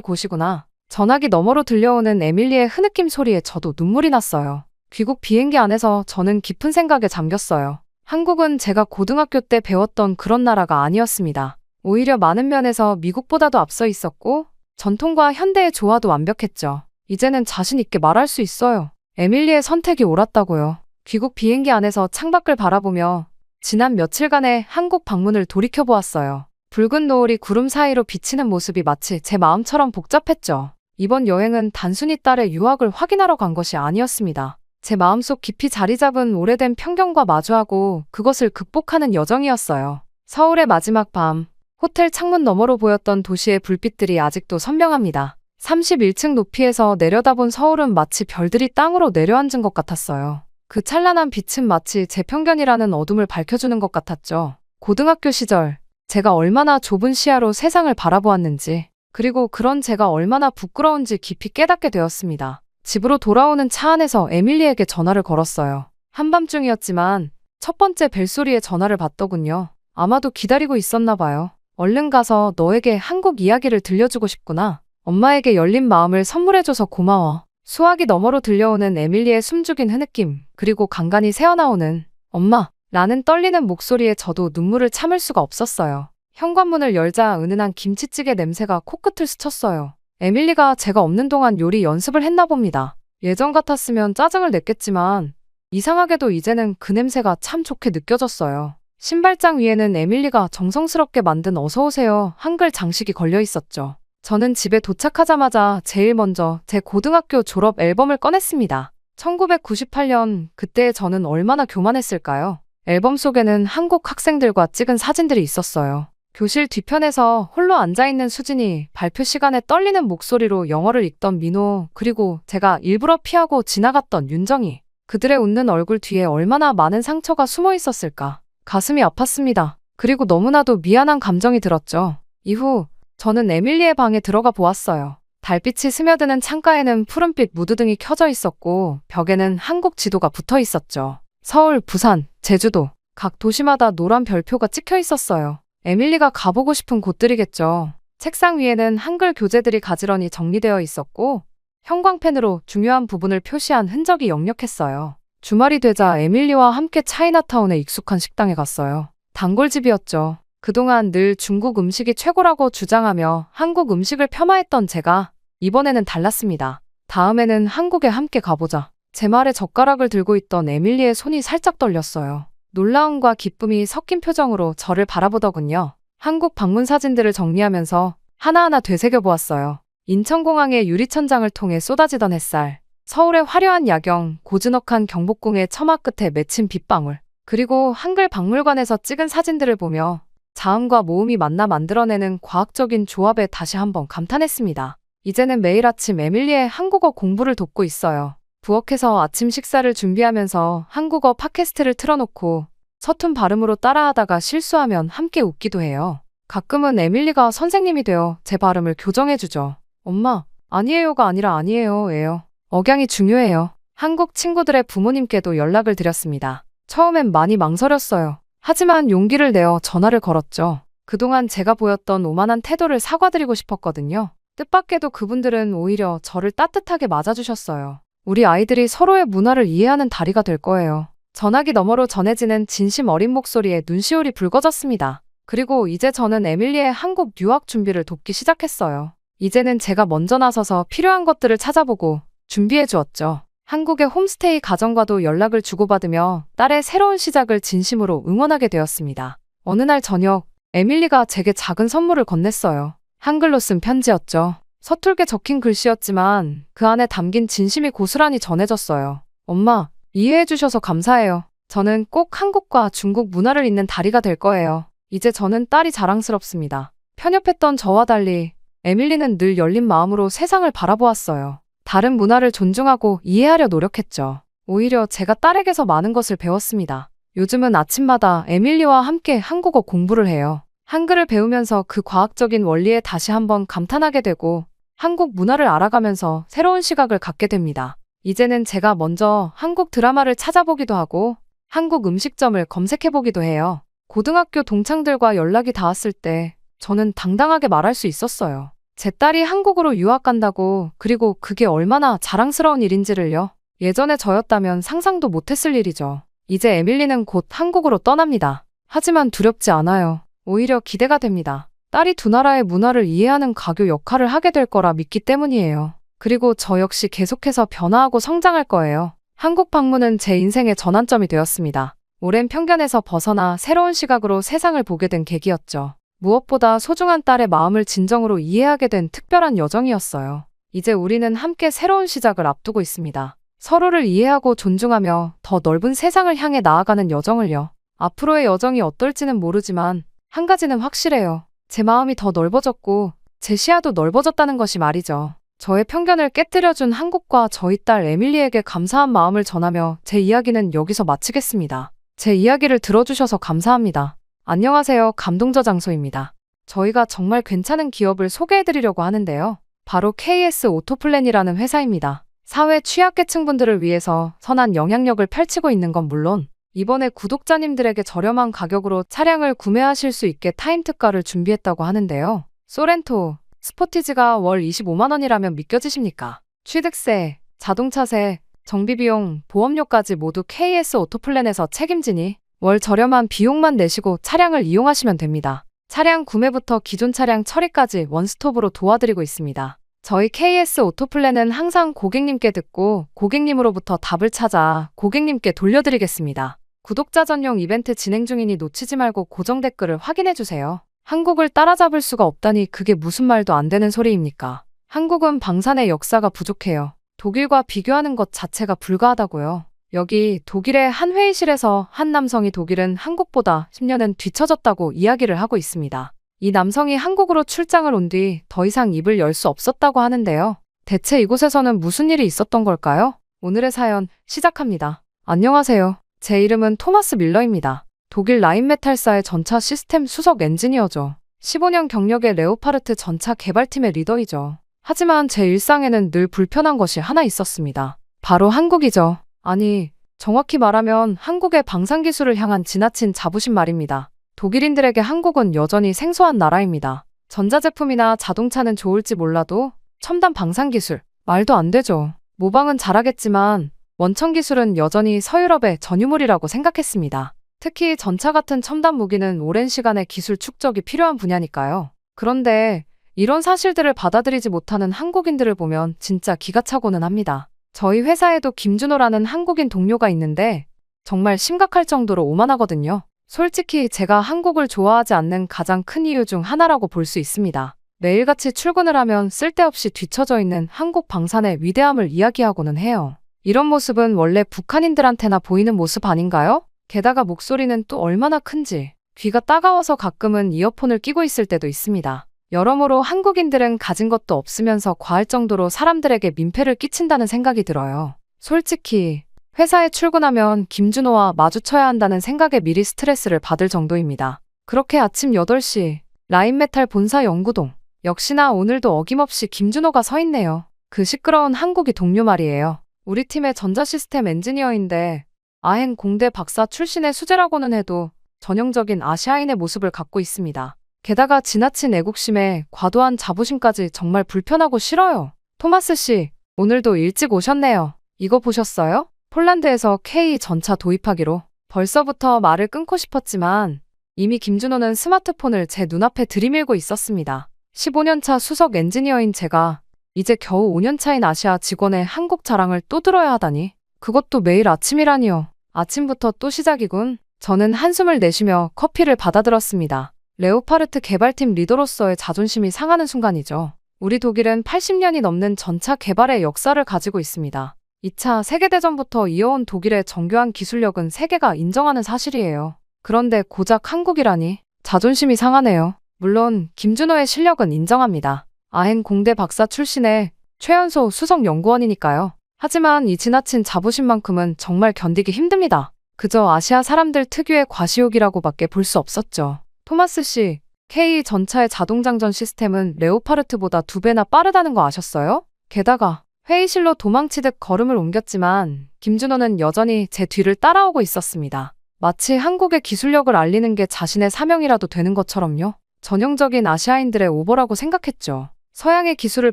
곳이구나. 전화기 너머로 들려오는 에밀리의 흐느낌 소리에 저도 눈물이 났어요. 귀국 비행기 안에서 저는 깊은 생각에 잠겼어요. 한국은 제가 고등학교 때 배웠던 그런 나라가 아니었습니다. 오히려 많은 면에서 미국보다도 앞서 있었고 전통과 현대의 조화도 완벽했죠. 이제는 자신 있게 말할 수 있어요. 에밀리의 선택이 옳았다고요. 귀국 비행기 안에서 창밖을 바라보며 지난 며칠간의 한국 방문을 돌이켜보았어요. 붉은 노을이 구름 사이로 비치는 모습이 마치 제 마음처럼 복잡했죠. 이번 여행은 단순히 딸의 유학을 확인하러 간 것이 아니었습니다. 제 마음속 깊이 자리 잡은 오래된 편견과 마주하고 그것을 극복하는 여정이었어요. 서울의 마지막 밤, 호텔 창문 너머로 보였던 도시의 불빛들이 아직도 선명합니다. 31층 높이에서 내려다본 서울은 마치 별들이 땅으로 내려앉은 것 같았어요. 그 찬란한 빛은 마치 제 편견이라는 어둠을 밝혀주는 것 같았죠. 고등학교 시절, 제가 얼마나 좁은 시야로 세상을 바라보았는지, 그리고 그런 제가 얼마나 부끄러운지 깊이 깨닫게 되었습니다. 집으로 돌아오는 차 안에서 에밀리에게 전화를 걸었어요. 한밤중이었지만 첫 번째 벨소리에 전화를 받더군요. 아마도 기다리고 있었나 봐요. 얼른 가서 너에게 한국 이야기를 들려주고 싶구나. 엄마에게 열린 마음을 선물해줘서 고마워. 수화기 너머로 들려오는 에밀리의 숨죽인 흐느낌, 그리고 간간히 새어나오는 엄마 라는 떨리는 목소리에 저도 눈물을 참을 수가 없었어요. 현관문을 열자 은은한 김치찌개 냄새가 코끝을 스쳤어요. 에밀리가 제가 없는 동안 요리 연습을 했나 봅니다. 예전 같았으면 짜증을 냈겠지만 이상하게도 이제는 그 냄새가 참 좋게 느껴졌어요. 신발장 위에는 에밀리가 정성스럽게 만든 어서오세요 한글 장식이 걸려 있었죠. 저는 집에 도착하자마자 제일 먼저 제 고등학교 졸업 앨범을 꺼냈습니다. 1998년, 그때 저는 얼마나 교만했을까요? 앨범 속에는 한국 학생들과 찍은 사진들이 있었어요. 교실 뒤편에서 홀로 앉아있는 수진이, 발표 시간에 떨리는 목소리로 영어를 읽던 민호, 그리고 제가 일부러 피하고 지나갔던 윤정이. 그들의 웃는 얼굴 뒤에 얼마나 많은 상처가 숨어 있었을까. 가슴이 아팠습니다. 그리고 너무나도 미안한 감정이 들었죠. 이후 저는 에밀리의 방에 들어가 보았어요. 달빛이 스며드는 창가에는 푸른빛 무드등이 켜져 있었고 벽에는 한국 지도가 붙어 있었죠. 서울, 부산, 제주도, 각 도시마다 노란 별표가 찍혀 있었어요. 에밀리가 가보고 싶은 곳들이겠죠. 책상 위에는 한글 교재들이 가지런히 정리되어 있었고 형광펜으로 중요한 부분을 표시한 흔적이 역력했어요. 주말이 되자 에밀리와 함께 차이나타운의 익숙한 식당에 갔어요. 단골집이었죠. 그동안 늘 중국 음식이 최고라고 주장하며 한국 음식을 폄하했던 제가 이번에는 달랐습니다. 다음에는 한국에 함께 가보자. 제 말에 젓가락을 들고 있던 에밀리의 손이 살짝 떨렸어요. 놀라움과 기쁨이 섞인 표정으로 저를 바라보더군요. 한국 방문 사진들을 정리하면서 하나하나 되새겨보았어요. 인천공항의 유리천장을 통해 쏟아지던 햇살, 서울의 화려한 야경, 고즈넉한 경복궁의 처마 끝에 맺힌 빗방울, 그리고 한글 박물관에서 찍은 사진들을 보며 자음과 모음이 만나 만들어내는 과학적인 조합에 다시 한번 감탄했습니다. 이제는 매일 아침 에밀리의 한국어 공부를 돕고 있어요. 부엌에서 아침 식사를 준비하면서 한국어 팟캐스트를 틀어놓고 서툰 발음으로 따라하다가 실수하면 함께 웃기도 해요. 가끔은 에밀리가 선생님이 되어 제 발음을 교정해주죠. 엄마, 아니에요가 아니라 아니에요예요. 억양이 중요해요. 한국 친구들의 부모님께도 연락을 드렸습니다. 처음엔 많이 망설였어요. 하지만 용기를 내어 전화를 걸었죠. 그동안 제가 보였던 오만한 태도를 사과드리고 싶었거든요. 뜻밖에도 그분들은 오히려 저를 따뜻하게 맞아주셨어요. 우리 아이들이 서로의 문화를 이해하는 다리가 될 거예요. 전화기 너머로 전해지는 진심 어린 목소리에 눈시울이 붉어졌습니다. 그리고 이제 저는 에밀리의 한국 유학 준비를 돕기 시작했어요. 이제는 제가 먼저 나서서 필요한 것들을 찾아보고 준비해 주었죠. 한국의 홈스테이 가정과도 연락을 주고받으며 딸의 새로운 시작을 진심으로 응원하게 되었습니다. 어느 날 저녁, 에밀리가 제게 작은 선물을 건넸어요. 한글로 쓴 편지였죠. 서툴게 적힌 글씨였지만 그 안에 담긴 진심이 고스란히 전해졌어요. 엄마, 이해해 주셔서 감사해요. 저는 꼭 한국과 중국 문화를 잇는 다리가 될 거예요. 이제 저는 딸이 자랑스럽습니다. 편협했던 저와 달리 에밀리는 늘 열린 마음으로 세상을 바라보았어요. 다른 문화를 존중하고 이해하려 노력했죠. 오히려 제가 딸에게서 많은 것을 배웠습니다. 요즘은 아침마다 에밀리와 함께 한국어 공부를 해요. 한글을 배우면서 그 과학적인 원리에 다시 한번 감탄하게 되고 한국 문화를 알아가면서 새로운 시각을 갖게 됩니다. 이제는 제가 먼저 한국 드라마를 찾아보기도 하고 한국 음식점을 검색해보기도 해요. 고등학교 동창들과 연락이 닿았을 때 저는 당당하게 말할 수 있었어요. 제 딸이 한국으로 유학 간다고, 그리고 그게 얼마나 자랑스러운 일인지를요. 예전에 저였다면 상상도 못했을 일이죠. 이제 에밀리는 곧 한국으로 떠납니다. 하지만 두렵지 않아요. 오히려 기대가 됩니다. 딸이 두 나라의 문화를 이해하는 가교 역할을 하게 될 거라 믿기 때문이에요. 그리고 저 역시 계속해서 변화하고 성장할 거예요. 한국 방문은 제 인생의 전환점이 되었습니다. 오랜 편견에서 벗어나 새로운 시각으로 세상을 보게 된 계기였죠. 무엇보다 소중한 딸의 마음을 진정으로 이해하게 된 특별한 여정이었어요. 이제 우리는 함께 새로운 시작을 앞두고 있습니다. 서로를 이해하고 존중하며 더 넓은 세상을 향해 나아가는 여정을요. 앞으로의 여정이 어떨지는 모르지만 한 가지는 확실해요. 제 마음이 더 넓어졌고 제 시야도 넓어졌다는 것이 말이죠. 저의 편견을 깨뜨려준 한국과 저희 딸 에밀리에게 감사한 마음을 전하며 제 이야기는 여기서 마치겠습니다. 제 이야기를 들어주셔서 감사합니다. 안녕하세요. 감동저 장소입니다. 저희가 정말 괜찮은 기업을 소개해드리려고 하는데요. 바로 KS 오토플랜이라는 회사입니다. 사회 취약계층분들을 위해서 선한 영향력을 펼치고 있는 건 물론 이번에 구독자님들에게 저렴한 가격으로 차량을 구매하실 수 있게 타임 특가를 준비했다고 하는데요. 소렌토, 스포티지가 월 25만 원이라면 믿겨지십니까? 취득세, 자동차세, 정비비용, 보험료까지 모두 KS 오토플랜에서 책임지니 월 저렴한 비용만 내시고 차량을 이용하시면 됩니다. 차량 구매부터 기존 차량 처리까지 원스톱으로 도와드리고 있습니다. 저희 KS 오토플랜은 항상 고객님께 듣고 고객님으로부터 답을 찾아 고객님께 돌려드리겠습니다. 구독자 전용 이벤트 진행 중이니 놓치지 말고 고정 댓글을 확인해주세요. 한국을 따라잡을 수가 없다니 그게 무슨 말도 안 되는 소리입니까? 한국은 방산의 역사가 부족해요. 독일과 비교하는 것 자체가 불가하다고요. 여기 독일의 한 회의실에서 한 남성이 독일은 한국보다 10년은 뒤처졌다고 이야기를 하고 있습니다. 이 남성이 한국으로 출장을 온 뒤 더 이상 입을 열 수 없었다고 하는데요. 대체 이곳에서는 무슨 일이 있었던 걸까요? 오늘의 사연 시작합니다. 안녕하세요. 제 이름은 토마스 밀러입니다. 독일 라인메탈사의 전차 시스템 수석 엔지니어죠. 15년 경력의 레오파르트 전차 개발팀의 리더이죠. 하지만 제 일상에는 늘 불편한 것이 하나 있었습니다. 바로 한국이죠. 아니, 정확히 말하면 한국의 방산기술을 향한 지나친 자부심 말입니다. 독일인들에게 한국은 여전히 생소한 나라입니다. 전자제품이나 자동차는 좋을지 몰라도 첨단 방산기술, 말도 안 되죠. 모방은 잘하겠지만 원천기술은 여전히 서유럽의 전유물이라고 생각했습니다. 특히 전차 같은 첨단 무기는 오랜 시간의 기술 축적이 필요한 분야니까요. 그런데 이런 사실들을 받아들이지 못하는 한국인들을 보면 진짜 기가 차고는 합니다. 저희 회사에도 김준호라는 한국인 동료가 있는데 정말 심각할 정도로 오만하거든요. 솔직히 제가 한국을 좋아하지 않는 가장 큰 이유 중 하나라고 볼 수 있습니다. 매일같이 출근을 하면 쓸데없이 뒤처져 있는 한국 방산의 위대함을 이야기하고는 해요. 이런 모습은 원래 북한인들한테나 보이는 모습 아닌가요? 게다가 목소리는 또 얼마나 큰지 귀가 따가워서 가끔은 이어폰을 끼고 있을 때도 있습니다. 여러모로 한국인들은 가진 것도 없으면서 과할 정도로 사람들에게 민폐를 끼친다는 생각이 들어요. 솔직히 회사에 출근하면 김준호와 마주쳐야 한다는 생각에 미리 스트레스를 받을 정도입니다. 그렇게 아침 8시 라인메탈 본사 연구동. 역시나 오늘도 어김없이 김준호가 서 있네요. 그 시끄러운 한국이 동료 말이에요. 우리 팀의 전자시스템 엔지니어인데 아행 공대 박사 출신의 수재라고는 해도 전형적인 아시아인의 모습을 갖고 있습니다. 게다가 지나친 애국심에 과도한 자부심까지 정말 불편하고 싫어요. 토마스 씨, 오늘도 일찍 오셨네요. 이거 보셨어요? 폴란드에서 K 전차 도입하기로. 벌써부터 말을 끊고 싶었지만 이미 김준호는 스마트폰을 제 눈앞에 들이밀고 있었습니다. 15년차 수석 엔지니어인 제가 이제 겨우 5년차인 아시아 직원의 한국 자랑을 또 들어야 하다니. 그것도 매일 아침이라니요. 아침부터 또 시작이군. 저는 한숨을 내쉬며 커피를 받아들었습니다. 레오파르트 개발팀 리더로서의 자존심이 상하는 순간이죠. 우리 독일은 80년이 넘는 전차 개발의 역사를 가지고 있습니다. 2차 세계대전부터 이어온 독일의 정교한 기술력은 세계가 인정하는 사실이에요. 그런데 고작 한국이라니 자존심이 상하네요. 물론 김준호의 실력은 인정합니다. 아행 공대 박사 출신의 최연소 수석 연구원이니까요. 하지만 이 지나친 자부심만큼은 정말 견디기 힘듭니다. 그저 아시아 사람들 특유의 과시욕이라고밖에 볼 수 없었죠. 토마스 씨, K 전차의 자동장전 시스템은 레오파르트보다 2배나 빠르다는 거 아셨어요? 게다가 회의실로 도망치듯 걸음을 옮겼지만 김준호는 여전히 제 뒤를 따라오고 있었습니다. 마치 한국의 기술력을 알리는 게 자신의 사명이라도 되는 것처럼요. 전형적인 아시아인들의 오버라고 생각했죠. 서양의 기술을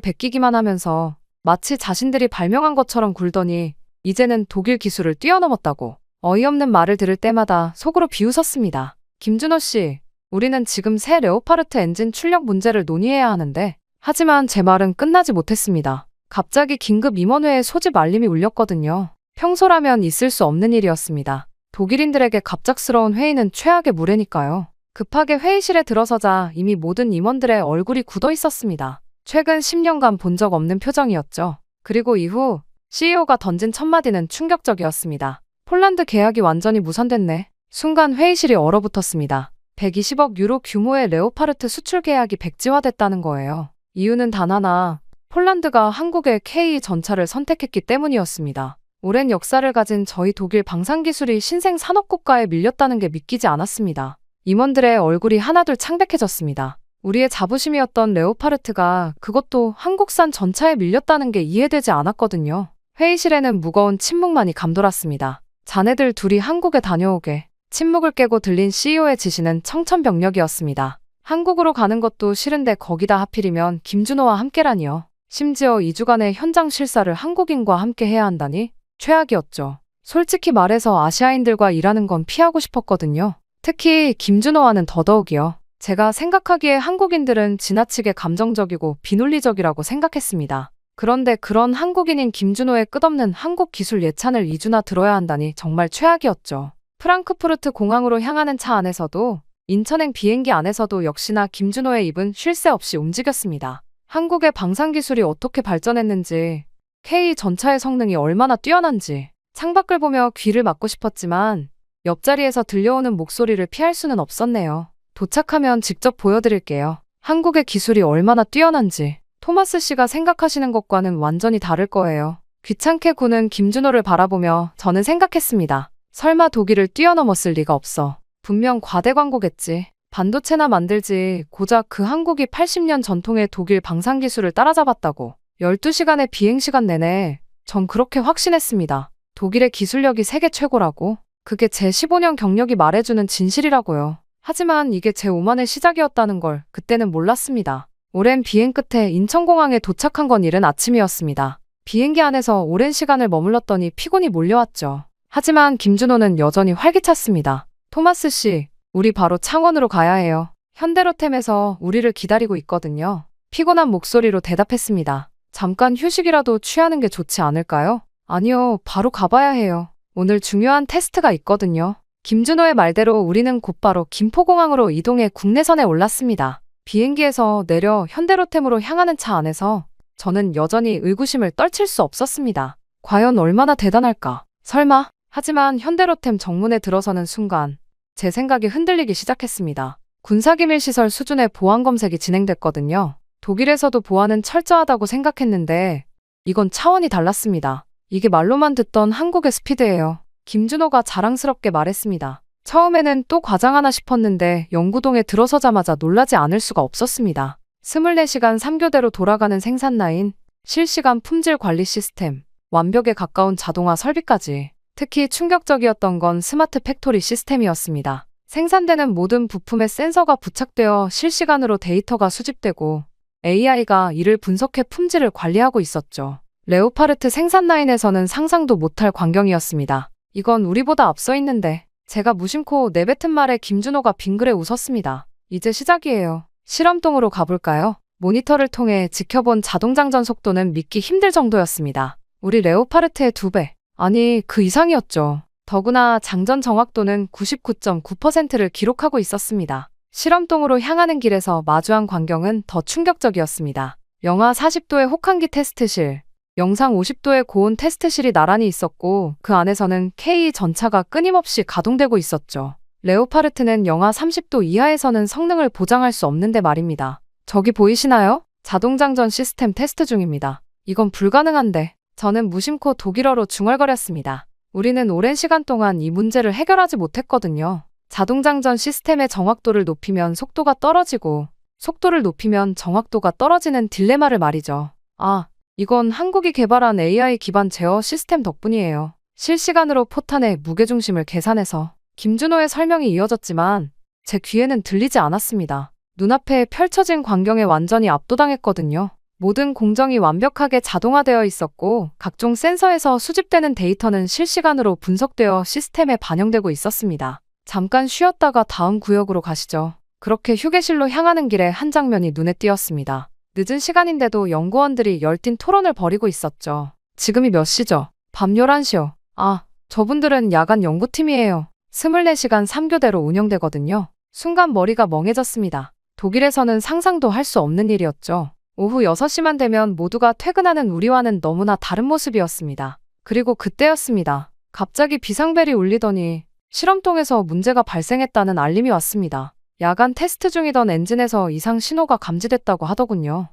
베끼기만 하면서 마치 자신들이 발명한 것처럼 굴더니 이제는 독일 기술을 뛰어넘었다고 어이없는 말을 들을 때마다 속으로 비웃었습니다. 김준호 씨, 우리는 지금 새 레오파르트 엔진 출력 문제를 논의해야 하는데 하지만 제 말은 끝나지 못했습니다. 갑자기 긴급 임원회의 소집 알림이 울렸거든요. 평소라면 있을 수 없는 일이었습니다. 독일인들에게 갑작스러운 회의는 최악의 무례니까요. 급하게 회의실에 들어서자 이미 모든 임원들의 얼굴이 굳어 있었습니다. 최근 10년간 본 적 없는 표정이었죠. 그리고 이후 CEO가 던진 첫마디는 충격적이었습니다. 폴란드 계약이 완전히 무산됐네. 순간 회의실이 얼어붙었습니다. 120억 유로 규모의 레오파르트 수출 계약이 백지화됐다는 거예요. 이유는 단 하나, 폴란드가 한국의 K 전차를 선택했기 때문이었습니다. 오랜 역사를 가진 저희 독일 방산기술이 신생 산업국가에 밀렸다는 게 믿기지 않았습니다. 임원들의 얼굴이 하나둘 창백해졌습니다. 우리의 자부심이었던 레오파르트가 그것도 한국산 전차에 밀렸다는 게 이해되지 않았거든요. 회의실에는 무거운 침묵만이 감돌았습니다. 자네들 둘이 한국에 다녀오게. 침묵을 깨고 들린 CEO의 지시는 청천벽력이었습니다. 한국으로 가는 것도 싫은데 거기다 하필이면 김준호와 함께라니요. 심지어 2주간의 현장 실사를 한국인과 함께 해야 한다니? 최악이었죠. 솔직히 말해서 아시아인들과 일하는 건 피하고 싶었거든요. 특히 김준호와는 더더욱이요. 제가 생각하기에 한국인들은 지나치게 감정적이고 비논리적이라고 생각했습니다. 그런데 그런 한국인인 김준호의 끝없는 한국 기술 예찬을 2주나 들어야 한다니 정말 최악이었죠. 프랑크푸르트 공항으로 향하는 차 안에서도 인천행 비행기 안에서도 역시나 김준호의 입은 쉴 새 없이 움직였습니다. 한국의 방산기술이 어떻게 발전했는지, K 전차의 성능이 얼마나 뛰어난지 창밖을 보며 귀를 막고 싶었지만 옆자리에서 들려오는 목소리를 피할 수는 없었네요. 도착하면 직접 보여드릴게요. 한국의 기술이 얼마나 뛰어난지 토마스 씨가 생각하시는 것과는 완전히 다를 거예요. 귀찮게 구는 김준호를 바라보며 저는 생각했습니다. 설마 독일을 뛰어넘었을 리가 없어. 분명 과대 광고겠지. 반도체나 만들지 고작 그 한국이 80년 전통의 독일 방산기술을 따라잡았다고. 12시간의 비행시간 내내 전 그렇게 확신했습니다. 독일의 기술력이 세계 최고라고. 그게 제 15년 경력이 말해주는 진실이라고요. 하지만 이게 제 오만의 시작이었다는 걸 그때는 몰랐습니다. 오랜 비행 끝에 인천공항에 도착한 건 이른 아침이었습니다. 비행기 안에서 오랜 시간을 머물렀더니 피곤이 몰려왔죠. 하지만 김준호는 여전히 활기찼습니다. 토마스 씨, 우리 바로 창원으로 가야 해요. 현대로템에서 우리를 기다리고 있거든요. 피곤한 목소리로 대답했습니다. 잠깐 휴식이라도 취하는 게 좋지 않을까요? 아니요, 바로 가봐야 해요. 오늘 중요한 테스트가 있거든요. 김준호의 말대로 우리는 곧바로 김포공항으로 이동해 국내선에 올랐습니다. 비행기에서 내려 현대로템으로 향하는 차 안에서 저는 여전히 의구심을 떨칠 수 없었습니다. 과연 얼마나 대단할까? 설마? 하지만 현대로템 정문에 들어서는 순간 제 생각이 흔들리기 시작했습니다. 군사기밀시설 수준의 보안 검색이 진행됐거든요. 독일에서도 보안은 철저하다고 생각했는데 이건 차원이 달랐습니다. 이게 말로만 듣던 한국의 스피드예요. 김준호가 자랑스럽게 말했습니다. 처음에는 또 과장하나 싶었는데 영구동에 들어서자마자 놀라지 않을 수가 없었습니다. 24시간 3교대로 돌아가는 생산 라인, 실시간 품질 관리 시스템, 완벽에 가까운 자동화 설비까지. 특히 충격적이었던 건 스마트 팩토리 시스템이었습니다. 생산되는 모든 부품에 센서가 부착되어 실시간으로 데이터가 수집되고 AI가 이를 분석해 품질을 관리하고 있었죠. 레오파르트 생산 라인에서는 상상도 못할 광경이었습니다. 이건 우리보다 앞서 있는데 제가 무심코 내뱉은 말에 김준호가 빙그레 웃었습니다. 이제 시작이에요. 실험동으로 가볼까요? 모니터를 통해 지켜본 자동장전 속도는 믿기 힘들 정도였습니다. 우리 레오파르트의 2배. 아니, 그 이상이었죠. 더구나 장전 정확도는 99.9%를 기록하고 있었습니다. 실험동으로 향하는 길에서 마주한 광경은 더 충격적이었습니다. 영하 40도의 혹한기 테스트실, 영상 50도의 고온 테스트실이 나란히 있었고 그 안에서는 K 전차가 끊임없이 가동되고 있었죠. 레오파르트는 영하 30도 이하에서는 성능을 보장할 수 없는데 말입니다. 저기 보이시나요? 자동장전 시스템 테스트 중입니다. 이건 불가능한데. 저는 무심코 독일어로 중얼거렸습니다. 우리는 오랜 시간 동안 이 문제를 해결하지 못했거든요. 자동장전 시스템의 정확도를 높이면 속도가 떨어지고 속도를 높이면 정확도가 떨어지는 딜레마를 말이죠. 아, 이건 한국이 개발한 AI 기반 제어 시스템 덕분이에요. 실시간으로 포탄의 무게중심을 계산해서 김준호의 설명이 이어졌지만 제 귀에는 들리지 않았습니다. 눈앞에 펼쳐진 광경에 완전히 압도당했거든요. 모든 공정이 완벽하게 자동화되어 있었고 각종 센서에서 수집되는 데이터는 실시간으로 분석되어 시스템에 반영되고 있었습니다. 잠깐 쉬었다가 다음 구역으로 가시죠. 그렇게 휴게실로 향하는 길에 한 장면이 눈에 띄었습니다. 늦은 시간인데도 연구원들이 열띤 토론을 벌이고 있었죠. 지금이 몇 시죠? 밤 11시요. 아, 저분들은 야간 연구팀이에요. 24시간 3교대로 운영되거든요. 순간 머리가 멍해졌습니다. 독일에서는 상상도 할 수 없는 일이었죠. 오후 6시만 되면 모두가 퇴근하는 우리와는 너무나 다른 모습이었습니다. 그리고 그때였습니다. 갑자기 비상벨이 울리더니 실험동에서 문제가 발생했다는 알림이 왔습니다. 야간 테스트 중이던 엔진에서 이상 신호가 감지됐다고 하더군요.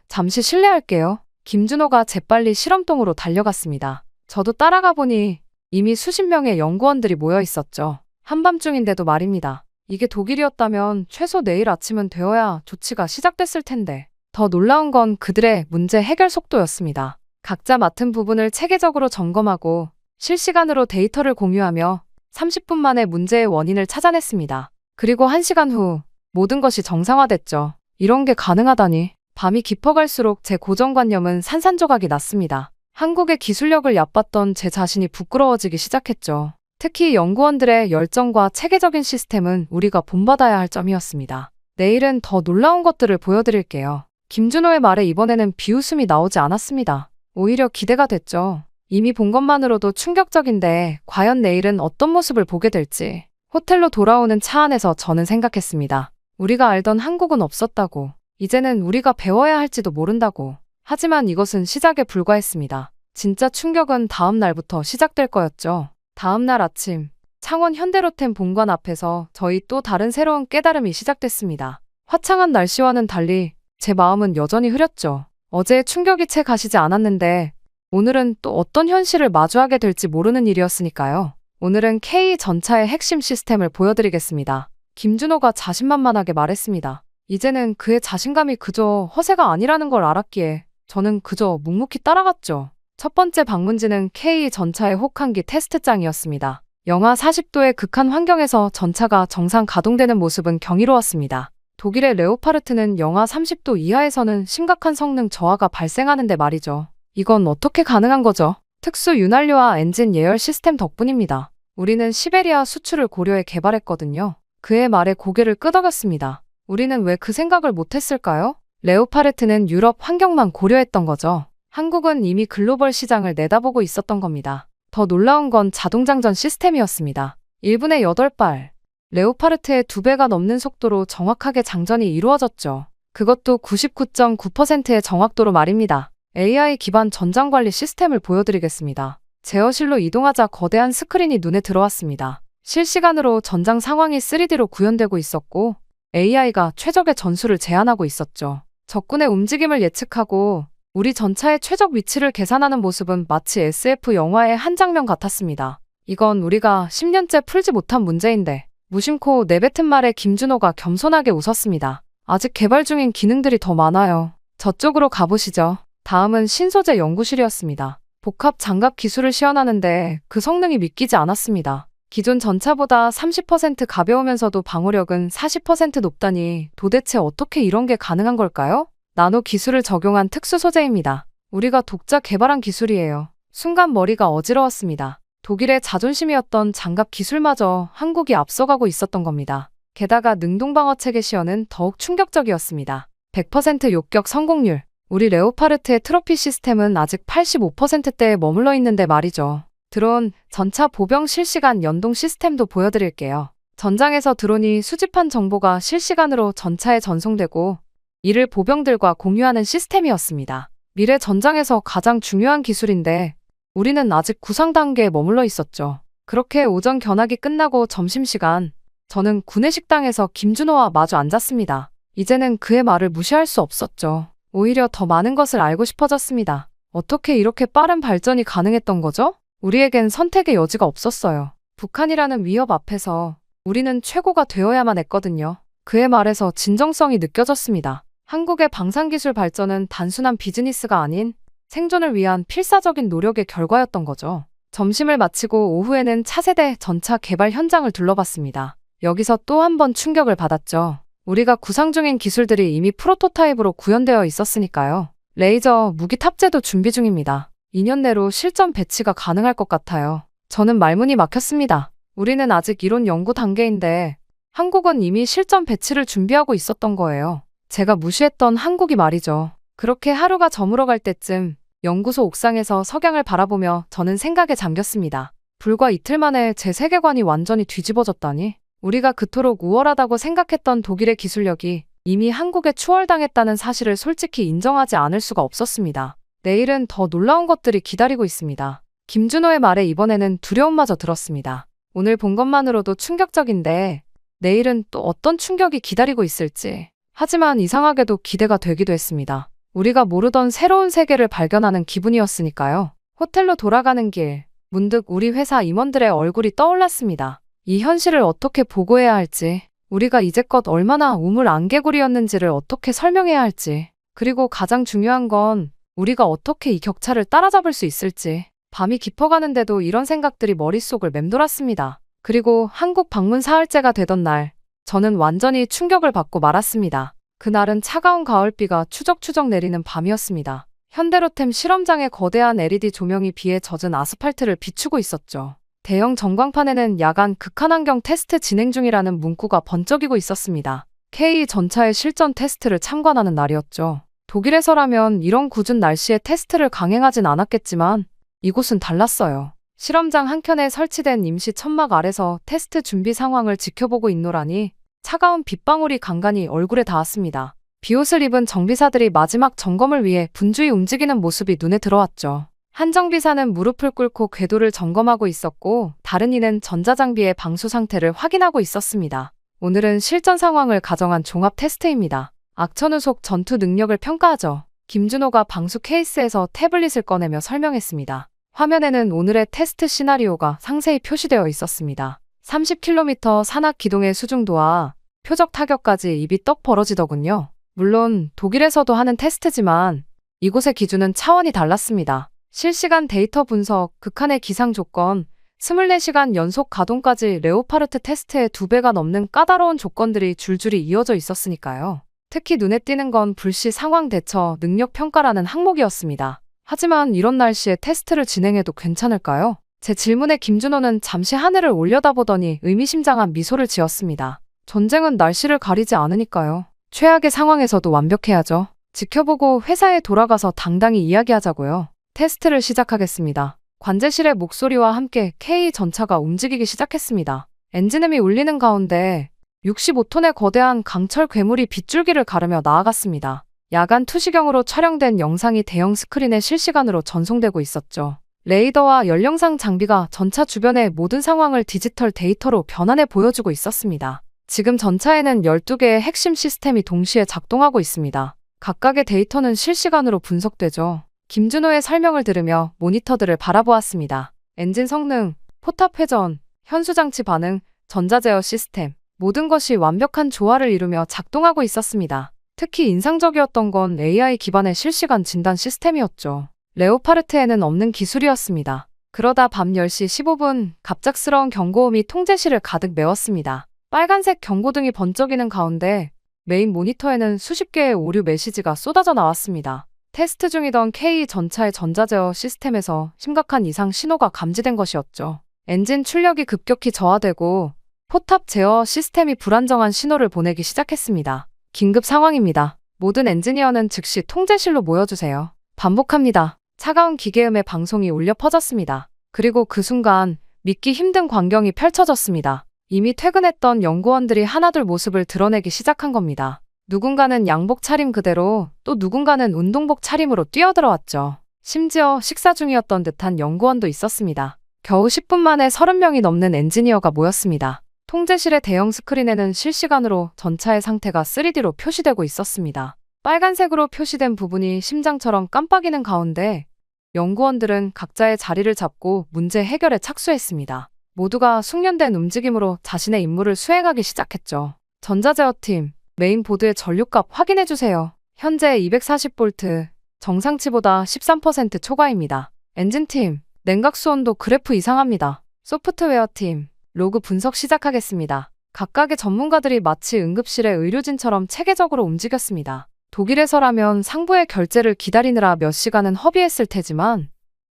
잠시 실례할게요. 김준호가 재빨리 실험동으로 달려갔습니다. 저도 따라가 보니 이미 수십 명의 연구원들이 모여 있었죠. 한밤중인데도 말입니다. 이게 독일이었다면 최소 내일 아침은 되어야 조치가 시작됐을 텐데. 더 놀라운 건 그들의 문제 해결 속도였습니다. 각자 맡은 부분을 체계적으로 점검하고 실시간으로 데이터를 공유하며 30분 만에 문제의 원인을 찾아냈습니다. 그리고 1시간 후 모든 것이 정상화됐죠. 이런 게 가능하다니. 밤이 깊어갈수록 제 고정관념은 산산조각이 났습니다. 한국의 기술력을 얕봤던 제 자신이 부끄러워지기 시작했죠. 특히 연구원들의 열정과 체계적인 시스템은 우리가 본받아야 할 점이었습니다. 내일은 더 놀라운 것들을 보여드릴게요. 김준호의 말에 이번에는 비웃음이 나오지 않았습니다. 오히려 기대가 됐죠. 이미 본 것만으로도 충격적인데 과연 내일은 어떤 모습을 보게 될지. 호텔로 돌아오는 차 안에서 저는 생각했습니다. 우리가 알던 한국은 없었다고. 이제는 우리가 배워야 할지도 모른다고. 하지만 이것은 시작에 불과했습니다. 진짜 충격은 다음 날부터 시작될 거였죠. 다음 날 아침, 창원 현대로템 본관 앞에서 저희 또 다른 새로운 깨달음이 시작됐습니다. 화창한 날씨와는 달리 제 마음은 여전히 흐렸죠. 어제의 충격이 채 가시지 않았는데 오늘은 또 어떤 현실을 마주하게 될지 모르는 일이었으니까요. 오늘은 K 전차의 핵심 시스템을 보여드리겠습니다. 김준호가 자신만만하게 말했습니다. 이제는 그의 자신감이 그저 허세가 아니라는 걸 알았기에 저는 그저 묵묵히 따라갔죠. 첫 번째 방문지는 K 전차의 혹한기 테스트장이었습니다. 영하 40도의 극한 환경에서 전차가 정상 가동되는 모습은 경이로웠습니다. 독일의 레오파르트는 영하 30도 이하에서는 심각한 성능 저하가 발생하는데 말이죠. 이건 어떻게 가능한 거죠? 특수 윤활유와 엔진 예열 시스템 덕분입니다. 우리는 시베리아 수출을 고려해 개발했거든요. 그의 말에 고개를 끄덕였습니다. 우리는 왜 그 생각을 못했을까요? 레오파르트는 유럽 환경만 고려했던 거죠. 한국은 이미 글로벌 시장을 내다보고 있었던 겁니다. 더 놀라운 건 자동장전 시스템이었습니다. 1분에 8발. 레오파르트의 2배가 넘는 속도로 정확하게 장전이 이루어졌죠. 그것도 99.9%의 정확도로 말입니다. AI 기반 전장관리 시스템을 보여드리겠습니다. 제어실로 이동하자 거대한 스크린이 눈에 들어왔습니다. 실시간으로 전장 상황이 3D로 구현되고 있었고 AI가 최적의 전술을 제안하고 있었죠. 적군의 움직임을 예측하고 우리 전차의 최적 위치를 계산하는 모습은 마치 SF 영화의 한 장면 같았습니다. 이건 우리가 10년째 풀지 못한 문제인데 무심코 내뱉은 말에 김준호가 겸손하게 웃었습니다. 아직 개발 중인 기능들이 더 많아요. 저쪽으로 가보시죠. 다음은 신소재 연구실이었습니다. 복합 장갑 기술을 시연하는데 그 성능이 믿기지 않았습니다. 기존 전차보다 30% 가벼우면서도 방어력은 40% 높다니 도대체 어떻게 이런 게 가능한 걸까요? 나노 기술을 적용한 특수 소재입니다. 우리가 독자 개발한 기술이에요. 순간 머리가 어지러웠습니다. 독일의 자존심이었던 장갑 기술마저 한국이 앞서가고 있었던 겁니다. 게다가 능동방어 체계 시연은 더욱 충격적이었습니다. 100% 욕격 성공률. 우리 레오파르트의 트로피 시스템은 아직 85%대에 머물러 있는데 말이죠. 드론, 전차 보병 실시간 연동 시스템도 보여드릴게요. 전장에서 드론이 수집한 정보가 실시간으로 전차에 전송되고 이를 보병들과 공유하는 시스템이었습니다. 미래 전장에서 가장 중요한 기술인데 우리는 아직 구상 단계에 머물러 있었죠. 그렇게 오전 견학이 끝나고 점심시간, 저는 구내식당에서 김준호와 마주 앉았습니다. 이제는 그의 말을 무시할 수 없었죠. 오히려 더 많은 것을 알고 싶어졌습니다. 어떻게 이렇게 빠른 발전이 가능했던 거죠? 우리에겐 선택의 여지가 없었어요. 북한이라는 위협 앞에서 우리는 최고가 되어야만 했거든요. 그의 말에서 진정성이 느껴졌습니다. 한국의 방산기술 발전은 단순한 비즈니스가 아닌 생존을 위한 필사적인 노력의 결과였던 거죠. 점심을 마치고 오후에는 차세대 전차 개발 현장을 둘러봤습니다. 여기서 또 한 번 충격을 받았죠. 우리가 구상 중인 기술들이 이미 프로토타입으로 구현되어 있었으니까요. 레이저, 무기 탑재도 준비 중입니다. 2년 내로 실전 배치가 가능할 것 같아요. 저는 말문이 막혔습니다. 우리는 아직 이론 연구 단계인데 한국은 이미 실전 배치를 준비하고 있었던 거예요. 제가 무시했던 한국이 말이죠. 그렇게 하루가 저물어갈 때쯤 연구소 옥상에서 석양을 바라보며 저는 생각에 잠겼습니다. 불과 이틀 만에 제 세계관이 완전히 뒤집어졌다니. 우리가 그토록 우월하다고 생각했던 독일의 기술력이 이미 한국에 추월당했다는 사실을 솔직히 인정하지 않을 수가 없었습니다. 내일은 더 놀라운 것들이 기다리고 있습니다. 김준호의 말에 이번에는 두려움마저 들었습니다. 오늘 본 것만으로도 충격적인데 내일은 또 어떤 충격이 기다리고 있을지. 하지만 이상하게도 기대가 되기도 했습니다. 우리가 모르던 새로운 세계를 발견하는 기분이었으니까요. 호텔로 돌아가는 길, 문득 우리 회사 임원들의 얼굴이 떠올랐습니다. 이 현실을 어떻게 보고해야 할지, 우리가 이제껏 얼마나 우물 안개구리였는지를 어떻게 설명해야 할지, 그리고 가장 중요한 건 우리가 어떻게 이 격차를 따라잡을 수 있을지. 밤이 깊어가는데도 이런 생각들이 머릿속을 맴돌았습니다. 그리고 한국 방문 사흘째가 되던 날, 저는 완전히 충격을 받고 말았습니다. 그날은 차가운 가을비가 추적추적 내리는 밤이었습니다. 현대로템 실험장의 거대한 LED 조명이 비에 젖은 아스팔트를 비추고 있었죠. 대형 전광판에는 야간 극한환경 테스트 진행 중이라는 문구가 번쩍이고 있었습니다. K 전차의 실전 테스트를 참관하는 날이었죠. 독일에서라면 이런 궂은 날씨에 테스트를 강행하진 않았겠지만 이곳은 달랐어요. 실험장 한켠에 설치된 임시 천막 아래서 테스트 준비 상황을 지켜보고 있노라니 차가운 빗방울이 간간히 얼굴에 닿았습니다. 비옷을 입은 정비사들이 마지막 점검을 위해 분주히 움직이는 모습이 눈에 들어왔죠. 한 정비사는 무릎을 꿇고 궤도를 점검하고 있었고 다른 이는 전자장비의 방수 상태를 확인하고 있었습니다. 오늘은 실전 상황을 가정한 종합 테스트입니다. 악천후속 전투 능력을 평가하죠. 김준호가 방수 케이스에서 태블릿을 꺼내며 설명했습니다. 화면에는 오늘의 테스트 시나리오가 상세히 표시되어 있었습니다. 30km 산악 기동의 수중도와 표적 타격까지 입이 떡 벌어지더군요. 물론 독일에서도 하는 테스트지만 이곳의 기준은 차원이 달랐습니다. 실시간 데이터 분석, 극한의 기상 조건, 24시간 연속 가동까지 레오파르트 테스트의 2배가 넘는 까다로운 조건들이 줄줄이 이어져 있었으니까요. 특히 눈에 띄는 건 불시 상황 대처 능력 평가라는 항목이었습니다. 하지만 이런 날씨에 테스트를 진행해도 괜찮을까요? 제 질문에 김준호는 잠시 하늘을 올려다보더니 의미심장한 미소를 지었습니다. 전쟁은 날씨를 가리지 않으니까요. 최악의 상황에서도 완벽해야죠. 지켜보고 회사에 돌아가서 당당히 이야기하자고요. 테스트를 시작하겠습니다. 관제실의 목소리와 함께 K 전차가 움직이기 시작했습니다. 엔진음이 울리는 가운데 65톤의 거대한 강철 괴물이 빗줄기를 가르며 나아갔습니다. 야간 투시경으로 촬영된 영상이 대형 스크린에 실시간으로 전송되고 있었죠. 레이더와 연령상 장비가 전차 주변의 모든 상황을 디지털 데이터로 변환해 보여주고 있었습니다. 지금 전차에는 12개의 핵심 시스템이 동시에 작동하고 있습니다. 각각의 데이터는 실시간으로 분석되죠. 김준호의 설명을 들으며 모니터들을 바라보았습니다. 엔진 성능, 포탑 회전, 현수장치 반응, 전자제어 시스템, 모든 것이 완벽한 조화를 이루며 작동하고 있었습니다. 특히 인상적이었던 건 AI 기반의 실시간 진단 시스템이었죠. 레오파르트에는 없는 기술이었습니다. 그러다 밤 10시 15분 갑작스러운 경고음이 통제실을 가득 메웠습니다. 빨간색 경고등이 번쩍이는 가운데 메인 모니터에는 수십 개의 오류 메시지가 쏟아져 나왔습니다. 테스트 중이던 K 전차의 전자제어 시스템에서 심각한 이상 신호가 감지된 것이었죠. 엔진 출력이 급격히 저하되고 포탑 제어 시스템이 불안정한 신호를 보내기 시작했습니다. 긴급 상황입니다. 모든 엔지니어는 즉시 통제실로 모여주세요. 반복합니다. 차가운 기계음의 방송이 울려 퍼졌습니다. 그리고 그 순간 믿기 힘든 광경이 펼쳐졌습니다. 이미 퇴근했던 연구원들이 하나둘 모습을 드러내기 시작한 겁니다. 누군가는 양복 차림 그대로 또 누군가는 운동복 차림으로 뛰어들어왔죠. 심지어 식사 중이었던 듯한 연구원도 있었습니다. 겨우 10분 만에 30명이 넘는 엔지니어가 모였습니다. 통제실의 대형 스크린에는 실시간으로 전차의 상태가 3D로 표시되고 있었습니다. 빨간색으로 표시된 부분이 심장처럼 깜빡이는 가운데 연구원들은 각자의 자리를 잡고 문제 해결에 착수했습니다. 모두가 숙련된 움직임으로 자신의 임무를 수행하기 시작했죠. 전자제어팀, 메인보드의 전류값 확인해주세요. 현재 240V, 정상치보다 13% 초과입니다. 엔진팀, 냉각수 온도 그래프 이상합니다. 소프트웨어팀, 로그 분석 시작하겠습니다. 각각의 전문가들이 마치 응급실의 의료진처럼 체계적으로 움직였습니다. 독일에서라면 상부의 결제를 기다리느라 몇 시간은 허비했을 테지만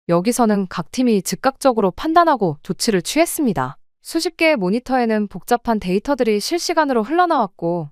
여기서는 각 팀이 즉각적으로 판단하고 조치를 취했습니다. 수십 개의 모니터에는 복잡한 데이터들이 실시간으로 흘러나왔고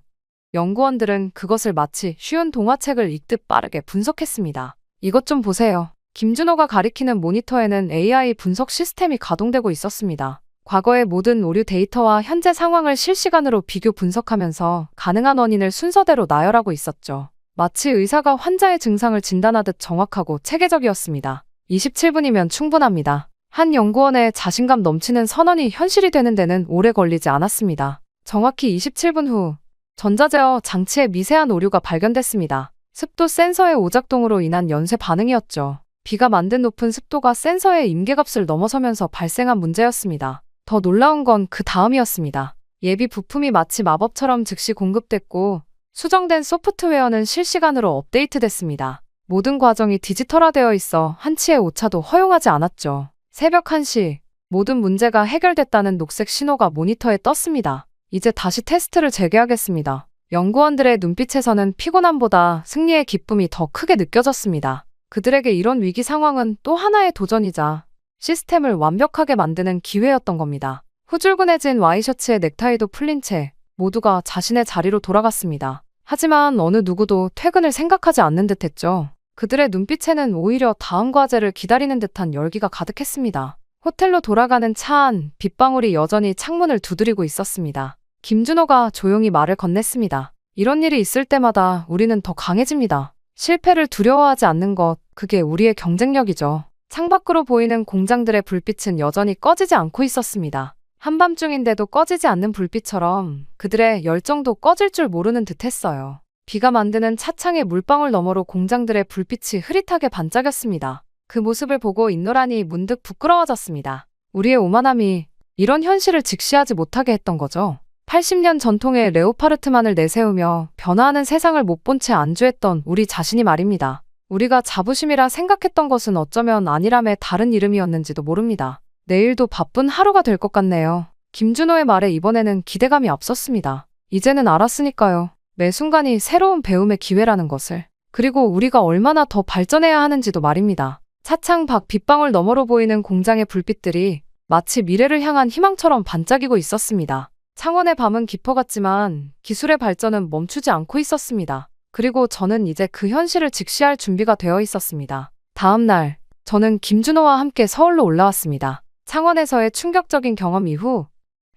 연구원들은 그것을 마치 쉬운 동화책을 읽듯 빠르게 분석했습니다. 이것 좀 보세요. 김준호가 가리키는 모니터에는 AI 분석 시스템이 가동되고 있었습니다. 과거의 모든 오류 데이터와 현재 상황을 실시간으로 비교 분석하면서 가능한 원인을 순서대로 나열하고 있었죠. 마치 의사가 환자의 증상을 진단하듯 정확하고 체계적이었습니다. 27분이면 충분합니다. 한 연구원의 자신감 넘치는 선언이 현실이 되는 데는 오래 걸리지 않았습니다. 정확히 27분 후 전자제어 장치에 미세한 오류가 발견됐습니다. 습도 센서의 오작동으로 인한 연쇄 반응이었죠. 비가 만든 높은 습도가 센서의 임계값을 넘어서면서 발생한 문제였습니다. 더 놀라운 건 그 다음이었습니다. 예비 부품이 마치 마법처럼 즉시 공급됐고 수정된 소프트웨어는 실시간으로 업데이트됐습니다. 모든 과정이 디지털화되어 있어 한치의 오차도 허용하지 않았죠. 새벽 1시, 모든 문제가 해결됐다는 녹색 신호가 모니터에 떴습니다. 이제 다시 테스트를 재개하겠습니다. 연구원들의 눈빛에서는 피곤함보다 승리의 기쁨이 더 크게 느껴졌습니다. 그들에게 이런 위기 상황은 또 하나의 도전이자 시스템을 완벽하게 만드는 기회였던 겁니다. 후줄근해진 와이셔츠에 넥타이도 풀린 채 모두가 자신의 자리로 돌아갔습니다. 하지만 어느 누구도 퇴근을 생각하지 않는 듯했죠. 그들의 눈빛에는 오히려 다음 과제를 기다리는 듯한 열기가 가득했습니다. 호텔로 돌아가는 차 안 빗방울이 여전히 창문을 두드리고 있었습니다. 김준호가 조용히 말을 건넸습니다. 이런 일이 있을 때마다 우리는 더 강해집니다. 실패를 두려워하지 않는 것, 그게 우리의 경쟁력이죠. 창밖으로 보이는 공장들의 불빛은 여전히 꺼지지 않고 있었습니다. 한밤중인데도 꺼지지 않는 불빛처럼 그들의 열정도 꺼질 줄 모르는 듯했어요. 비가 만드는 차창의 물방울 너머로 공장들의 불빛이 흐릿하게 반짝였습니다. 그 모습을 보고 인노란이 문득 부끄러워졌습니다. 우리의 오만함이 이런 현실을 직시하지 못하게 했던 거죠. 80년 전통의 레오파르트만을 내세우며 변화하는 세상을 못 본 채 안주했던 우리 자신이 말입니다. 우리가 자부심이라 생각했던 것은 어쩌면 안일함의 다른 이름이었는지도 모릅니다. 내일도 바쁜 하루가 될 것 같네요. 김준호의 말에 이번에는 기대감이 앞섰습니다. 이제는 알았으니까요. 매 순간이 새로운 배움의 기회라는 것을. 그리고 우리가 얼마나 더 발전해야 하는지도 말입니다. 차창 밖 빗방울 너머로 보이는 공장의 불빛들이 마치 미래를 향한 희망처럼 반짝이고 있었습니다. 창원의 밤은 깊어갔지만 기술의 발전은 멈추지 않고 있었습니다. 그리고 저는 이제 그 현실을 직시할 준비가 되어 있었습니다. 다음 날, 저는 김준호와 함께 서울로 올라왔습니다. 창원에서의 충격적인 경험 이후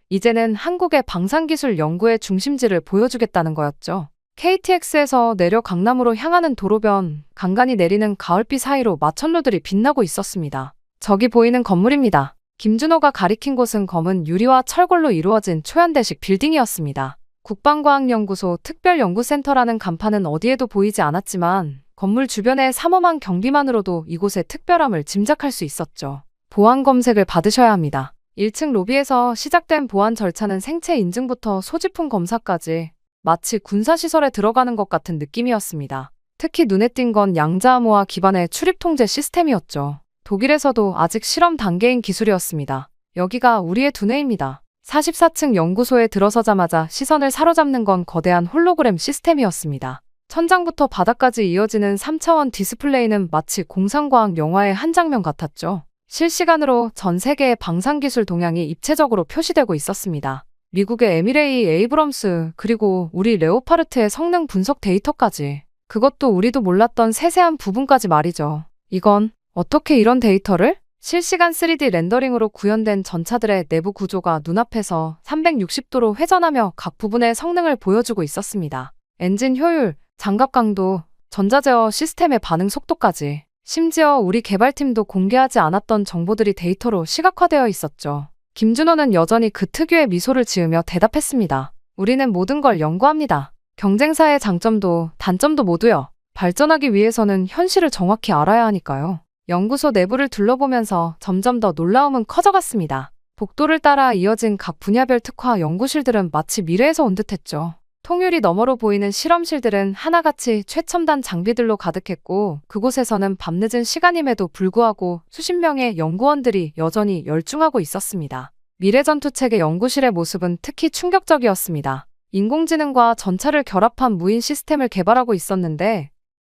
이제는 한국의 방산기술 연구의 중심지를 보여주겠다는 거였죠. KTX에서 내려 강남으로 향하는 도로변, 간간히 내리는 가을비 사이로 마천루들이 빛나고 있었습니다. 저기 보이는 건물입니다. 김준호가 가리킨 곳은 검은 유리와 철골로 이루어진 초현대식 빌딩이었습니다. 국방과학연구소 특별연구센터라는 간판은 어디에도 보이지 않았지만 건물 주변의 삼엄한 경비만으로도 이곳의 특별함을 짐작할 수 있었죠. 보안 검색을 받으셔야 합니다. 1층 로비에서 시작된 보안 절차는 생체 인증부터 소지품 검사까지 마치 군사시설에 들어가는 것 같은 느낌이었습니다. 특히 눈에 띈 건 양자암호화 기반의 출입 통제 시스템이었죠. 독일에서도 아직 실험 단계인 기술이었습니다. 여기가 우리의 두뇌입니다. 44층 연구소에 들어서자마자 시선을 사로잡는 건 거대한 홀로그램 시스템이었습니다. 천장부터 바닥까지 이어지는 3차원 디스플레이는 마치 공상과학 영화의 한 장면 같았죠. 실시간으로 전 세계의 방산기술 동향이 입체적으로 표시되고 있었습니다. 미국의 에미레이 에이브럼스, 그리고 우리 레오파르트의 성능 분석 데이터까지. 그것도 우리도 몰랐던 세세한 부분까지 말이죠. 이건 어떻게 이런 데이터를? 실시간 3D 렌더링으로 구현된 전차들의 내부 구조가 눈앞에서 360도로 회전하며 각 부분의 성능을 보여주고 있었습니다. 엔진 효율, 장갑 강도, 전자제어 시스템의 반응 속도까지. 심지어 우리 개발팀도 공개하지 않았던 정보들이 데이터로 시각화되어 있었죠. 김준호는 여전히 그 특유의 미소를 지으며 대답했습니다. 우리는 모든 걸 연구합니다. 경쟁사의 장점도 단점도 모두요. 발전하기 위해서는 현실을 정확히 알아야 하니까요. 연구소 내부를 둘러보면서 점점 더 놀라움은 커져갔습니다. 복도를 따라 이어진 각 분야별 특화 연구실들은 마치 미래에서 온 듯했죠. 통유리 너머로 보이는 실험실들은 하나같이 최첨단 장비들로 가득했고 그곳에서는 밤늦은 시간임에도 불구하고 수십 명의 연구원들이 여전히 열중하고 있었습니다. 미래전투체계 연구실의 모습은 특히 충격적이었습니다. 인공지능과 전차를 결합한 무인 시스템을 개발하고 있었는데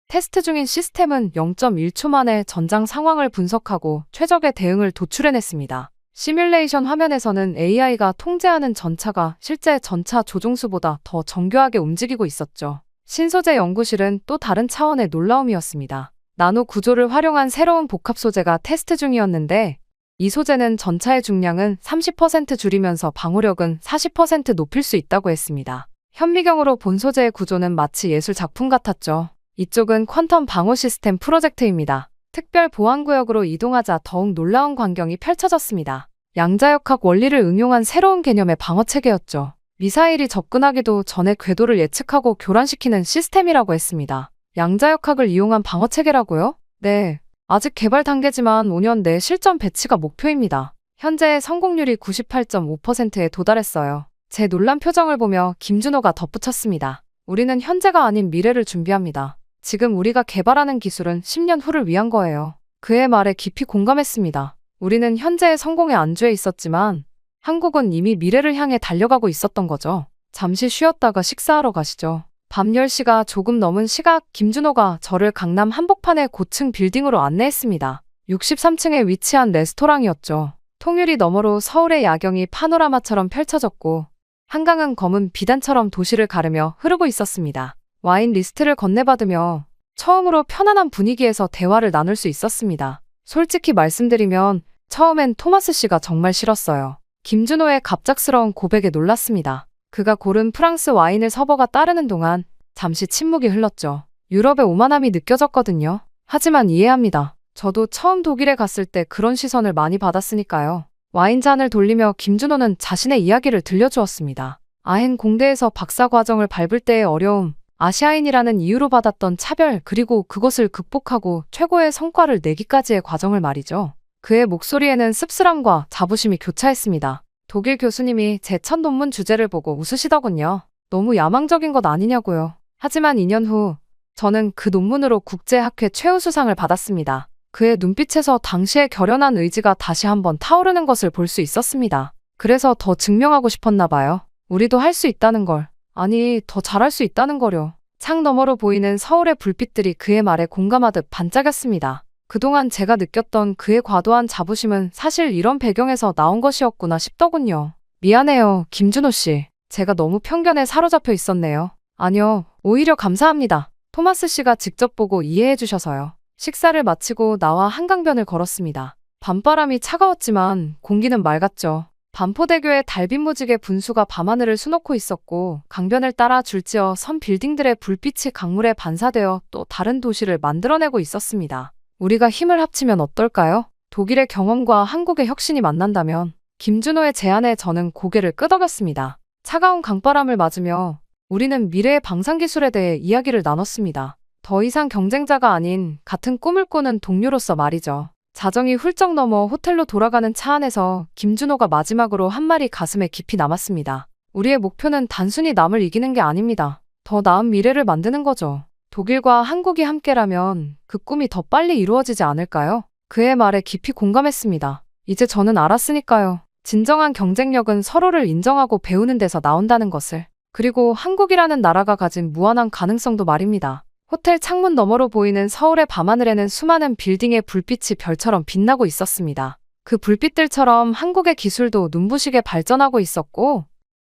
테스트 중인 시스템은 0.1초 만에 전장 상황을 분석하고 최적의 대응을 도출해냈습니다. 시뮬레이션 화면에서는 AI가 통제하는 전차가 실제 전차 조종수보다 더 정교하게 움직이고 있었죠. 신소재 연구실은 또 다른 차원의 놀라움이었습니다. 나노 구조를 활용한 새로운 복합 소재가 테스트 중이었는데 이 소재는 전차의 중량은 30% 줄이면서 방호력은 40% 높일 수 있다고 했습니다. 현미경으로 본 소재의 구조는 마치 예술 작품 같았죠. 이쪽은 퀀텀 방호 시스템 프로젝트입니다. 특별 보안구역으로 이동하자 더욱 놀라운 광경이 펼쳐졌습니다. 양자역학 원리를 응용한 새로운 개념의 방어체계였죠. 미사일이 접근하기도 전에 궤도를 예측하고 교란시키는 시스템이라고 했습니다. 양자역학을 이용한 방어체계라고요? 네. 아직 개발 단계지만 5년 내 실전 배치가 목표입니다. 현재 성공률이 98.5%에 도달했어요. 제 놀란 표정을 보며 김준호가 덧붙였습니다. 우리는 현재가 아닌 미래를 준비합니다. 지금 우리가 개발하는 기술은 10년 후를 위한 거예요. 그의 말에 깊이 공감했습니다. 우리는 현재의 성공에 안주해 있었지만 한국은 이미 미래를 향해 달려가고 있었던 거죠. 잠시 쉬었다가 식사하러 가시죠. 밤 10시가 조금 넘은 시각 김준호가 저를 강남 한복판의 고층 빌딩으로 안내했습니다. 63층에 위치한 레스토랑이었죠. 통유리 너머로 서울의 야경이 파노라마처럼 펼쳐졌고 한강은 검은 비단처럼 도시를 가르며 흐르고 있었습니다. 와인 리스트를 건네받으며 처음으로 편안한 분위기에서 대화를 나눌 수 있었습니다. 솔직히 말씀드리면 처음엔 토마스 씨가 정말 싫었어요. 김준호의 갑작스러운 고백에 놀랐습니다. 그가 고른 프랑스 와인을 서버가 따르는 동안 잠시 침묵이 흘렀죠. 유럽의 오만함이 느껴졌거든요. 하지만 이해합니다. 저도 처음 독일에 갔을 때 그런 시선을 많이 받았으니까요. 와인잔을 돌리며 김준호는 자신의 이야기를 들려주었습니다. 아헨 공대에서 박사 과정을 밟을 때의 어려움, 아시아인이라는 이유로 받았던 차별, 그리고 그것을 극복하고 최고의 성과를 내기까지의 과정을 말이죠. 그의 목소리에는 씁쓸함과 자부심이 교차했습니다. 독일 교수님이 제 첫 논문 주제를 보고 웃으시더군요. 너무 야망적인 것 아니냐고요. 하지만 2년 후 저는 그 논문으로 국제학회 최우수상을 받았습니다. 그의 눈빛에서 당시의 결연한 의지가 다시 한번 타오르는 것을 볼 수 있었습니다. 그래서 더 증명하고 싶었나 봐요. 우리도 할 수 있다는 걸. 아니, 더 잘할 수 있다는 거려. 창 너머로 보이는 서울의 불빛들이 그의 말에 공감하듯 반짝였습니다. 그동안 제가 느꼈던 그의 과도한 자부심은 사실 이런 배경에서 나온 것이었구나 싶더군요. 미안해요, 김준호 씨. 제가 너무 편견에 사로잡혀 있었네요. 아니요, 오히려 감사합니다. 토마스 씨가 직접 보고 이해해 주셔서요. 식사를 마치고 나와 한강변을 걸었습니다. 밤바람이 차가웠지만 공기는 맑았죠. 반포대교의 달빛무지개 분수가 밤하늘을 수놓고 있었고 강변을 따라 줄지어 선 빌딩들의 불빛이 강물에 반사되어 또 다른 도시를 만들어내고 있었습니다. 우리가 힘을 합치면 어떨까요? 독일의 경험과 한국의 혁신이 만난다면. 김준호의 제안에 저는 고개를 끄덕였습니다. 차가운 강바람을 맞으며 우리는 미래의 방산기술에 대해 이야기를 나눴습니다. 더 이상 경쟁자가 아닌 같은 꿈을 꾸는 동료로서 말이죠. 자정이 훌쩍 넘어 호텔로 돌아가는 차 안에서 김준호가 마지막으로 한 말이 가슴에 깊이 남았습니다. 우리의 목표는 단순히 남을 이기는 게 아닙니다. 더 나은 미래를 만드는 거죠. 독일과 한국이 함께라면 그 꿈이 더 빨리 이루어지지 않을까요? 그의 말에 깊이 공감했습니다. 이제 저는 알았으니까요. 진정한 경쟁력은 서로를 인정하고 배우는 데서 나온다는 것을. 그리고 한국이라는 나라가 가진 무한한 가능성도 말입니다. 호텔 창문 너머로 보이는 서울의 밤하늘에는 수많은 빌딩의 불빛이 별처럼 빛나고 있었습니다. 그 불빛들처럼 한국의 기술도 눈부시게 발전하고 있었고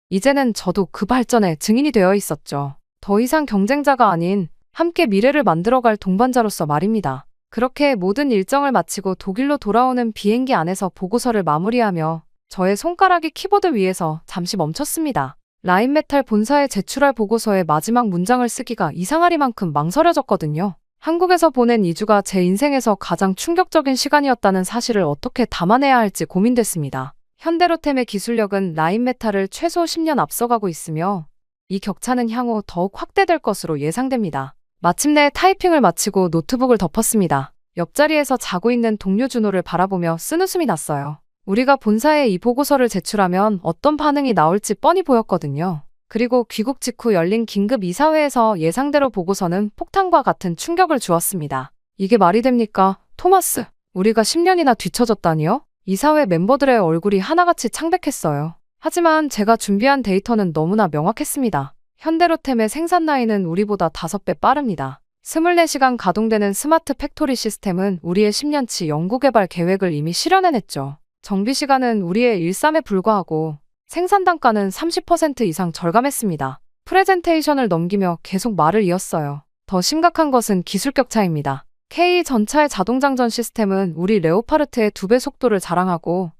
이제는 저도 그 발전에 증인이 되어 있었죠. 더 이상 경쟁자가 아닌 함께 미래를 만들어갈 동반자로서 말입니다. 그렇게 모든 일정을 마치고 독일로 돌아오는 비행기 안에서 보고서를 마무리하며 저의 손가락이 키보드 위에서 잠시 멈췄습니다. 라인메탈 본사에 제출할 보고서의 마지막 문장을 쓰기가 이상하리만큼 망설여졌거든요. 한국에서 보낸 2주가 제 인생에서 가장 충격적인 시간이었다는 사실을 어떻게 담아내야 할지 고민됐습니다. 현대로템의 기술력은 라인메탈을 최소 10년 앞서가고 있으며 이 격차는 향후 더욱 확대될 것으로 예상됩니다. 마침내 타이핑을 마치고 노트북을 덮었습니다. 옆자리에서 자고 있는 동료 준호를 바라보며 쓴웃음이 났어요. 우리가 본사에 이 보고서를 제출하면 어떤 반응이 나올지 뻔히 보였거든요. 그리고 귀국 직후 열린 긴급 이사회에서 예상대로 보고서는 폭탄과 같은 충격을 주었습니다. 이게 말이 됩니까? 토마스, 우리가 10년이나 뒤처졌다니요? 이사회 멤버들의 얼굴이 하나같이 창백했어요. 하지만 제가 준비한 데이터는 너무나 명확했습니다. 현대로템의 생산 라인은 우리보다 5배 빠릅니다. 24시간 가동되는 스마트 팩토리 시스템은 우리의 10년치 연구개발 계획을 이미 실현해냈죠. 정비 시간은 우리의 일삼에 불과하고 생산 단가는 30% 이상 절감했습니다. 프레젠테이션을 넘기며 계속 말을 이었어요. 더 심각한 것은 기술격 차이입니다. K 전차의 자동장전 시스템은 우리 레오파르트의 2배 속도를 자랑하고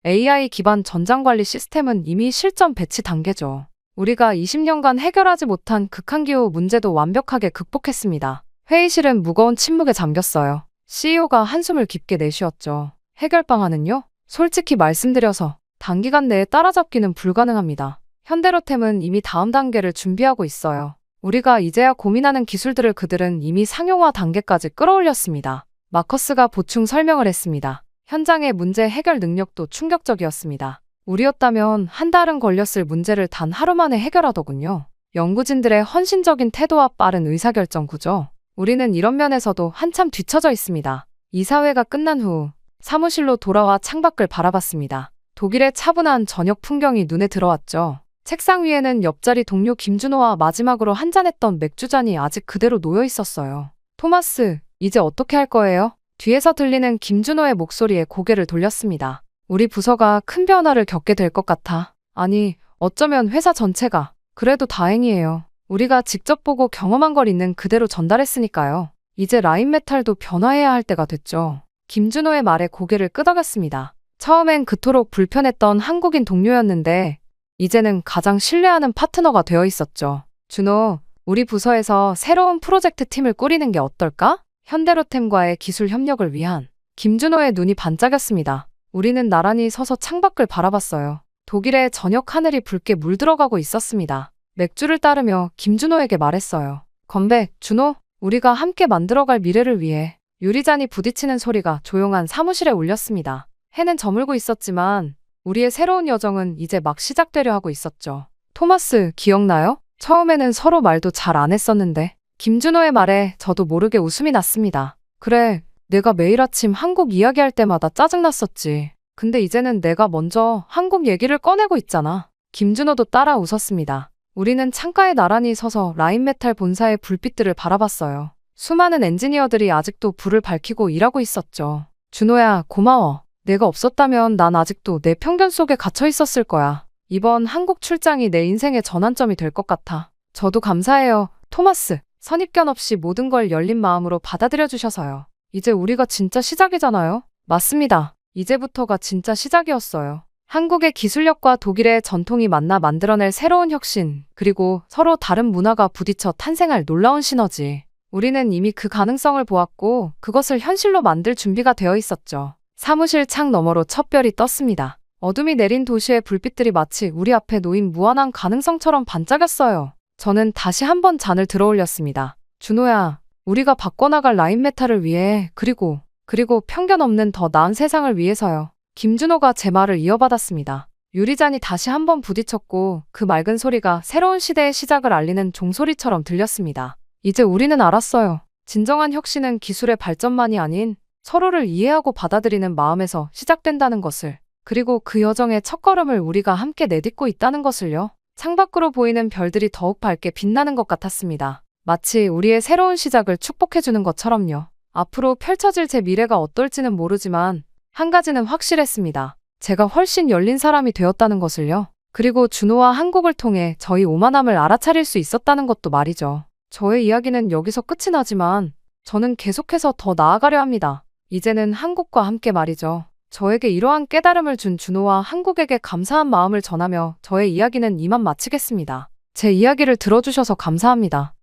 AI 기반 전장관리 시스템은 이미 실전 배치 단계죠. 우리가 20년간 해결하지 못한 극한기후 문제도 완벽하게 극복했습니다. 회의실은 무거운 침묵에 잠겼어요. CEO가 한숨을 깊게 내쉬었죠. 해결 방안은요? 솔직히 말씀드려서 단기간 내에 따라잡기는 불가능합니다. 현대로템은 이미 다음 단계를 준비하고 있어요. 우리가 이제야 고민하는 기술들을 그들은 이미 상용화 단계까지 끌어올렸습니다. 마커스가 보충 설명을 했습니다. 현장의 문제 해결 능력도 충격적이었습니다. 우리였다면 한 달은 걸렸을 문제를 단 하루 만에 해결하더군요. 연구진들의 헌신적인 태도와 빠른 의사결정 구조. 우리는 이런 면에서도 한참 뒤처져 있습니다. 이사회가 끝난 후 사무실로 돌아와 창밖을 바라봤습니다. 독일의 차분한 저녁 풍경이 눈에 들어왔죠. 책상 위에는 옆자리 동료 김준호와 마지막으로 한잔했던 맥주잔이 아직 그대로 놓여 있었어요. 토마스, 이제 어떻게 할 거예요? 뒤에서 들리는 김준호의 목소리에 고개를 돌렸습니다. 우리 부서가 큰 변화를 겪게 될 것 같아. 아니, 어쩌면 회사 전체가. 그래도 다행이에요. 우리가 직접 보고 경험한 걸 있는 그대로 전달했으니까요. 이제 라인메탈도 변화해야 할 때가 됐죠. 김준호의 말에 고개를 끄덕였습니다. 처음엔 그토록 불편했던 한국인 동료였는데 이제는 가장 신뢰하는 파트너가 되어 있었죠. 준호, 우리 부서에서 새로운 프로젝트 팀을 꾸리는 게 어떨까? 현대로템과의 기술 협력을 위한. 김준호의 눈이 반짝였습니다. 우리는 나란히 서서 창밖을 바라봤어요. 독일의 저녁 하늘이 붉게 물들어가고 있었습니다. 맥주를 따르며 김준호에게 말했어요. 건배, 준호, 우리가 함께 만들어갈 미래를 위해. 유리잔이 부딪히는 소리가 조용한 사무실에 울렸습니다. 해는 저물고 있었지만 우리의 새로운 여정은 이제 막 시작되려 하고 있었죠. 토마스, 기억나요? 처음에는 서로 말도 잘 안 했었는데. 김준호의 말에 저도 모르게 웃음이 났습니다. 그래, 내가 매일 아침 한국 이야기할 때마다 짜증났었지. 근데 이제는 내가 먼저 한국 얘기를 꺼내고 있잖아. 김준호도 따라 웃었습니다. 우리는 창가에 나란히 서서 라인메탈 본사의 불빛들을 바라봤어요. 수많은 엔지니어들이 아직도 불을 밝히고 일하고 있었죠. 준호야, 고마워. 내가 없었다면 난 아직도 내 편견 속에 갇혀 있었을 거야. 이번 한국 출장이 내 인생의 전환점이 될 것 같아. 저도 감사해요, 토마스. 선입견 없이 모든 걸 열린 마음으로 받아들여 주셔서요. 이제 우리가 진짜 시작이잖아요. 맞습니다. 이제부터가 진짜 시작이었어요. 한국의 기술력과 독일의 전통이 만나 만들어낼 새로운 혁신, 그리고 서로 다른 문화가 부딪혀 탄생할 놀라운 시너지. 우리는 이미 그 가능성을 보았고 그것을 현실로 만들 준비가 되어 있었죠. 사무실 창 너머로 첫 별이 떴습니다. 어둠이 내린 도시의 불빛들이 마치 우리 앞에 놓인 무한한 가능성처럼 반짝였어요. 저는 다시 한번 잔을 들어올렸습니다. 준호야, 우리가 바꿔나갈 라인메탈을 위해, 그리고 편견 없는 더 나은 세상을 위해서요. 김준호가 제 말을 이어받았습니다. 유리잔이 다시 한번 부딪혔고 그 맑은 소리가 새로운 시대의 시작을 알리는 종소리처럼 들렸습니다. 이제 우리는 알았어요. 진정한 혁신은 기술의 발전만이 아닌 서로를 이해하고 받아들이는 마음에서 시작된다는 것을. 그리고 그 여정의 첫걸음을 우리가 함께 내딛고 있다는 것을요. 창밖으로 보이는 별들이 더욱 밝게 빛나는 것 같았습니다. 마치 우리의 새로운 시작을 축복해주는 것처럼요. 앞으로 펼쳐질 제 미래가 어떨지는 모르지만 한 가지는 확실했습니다. 제가 훨씬 열린 사람이 되었다는 것을요. 그리고 준호와 한국을 통해 저희 오만함을 알아차릴 수 있었다는 것도 말이죠. 저의 이야기는 여기서 끝이 나지만 저는 계속해서 더 나아가려 합니다. 이제는 한국과 함께 말이죠. 저에게 이러한 깨달음을 준 준호와 한국에게 감사한 마음을 전하며 저의 이야기는 이만 마치겠습니다. 제 이야기를 들어주셔서 감사합니다.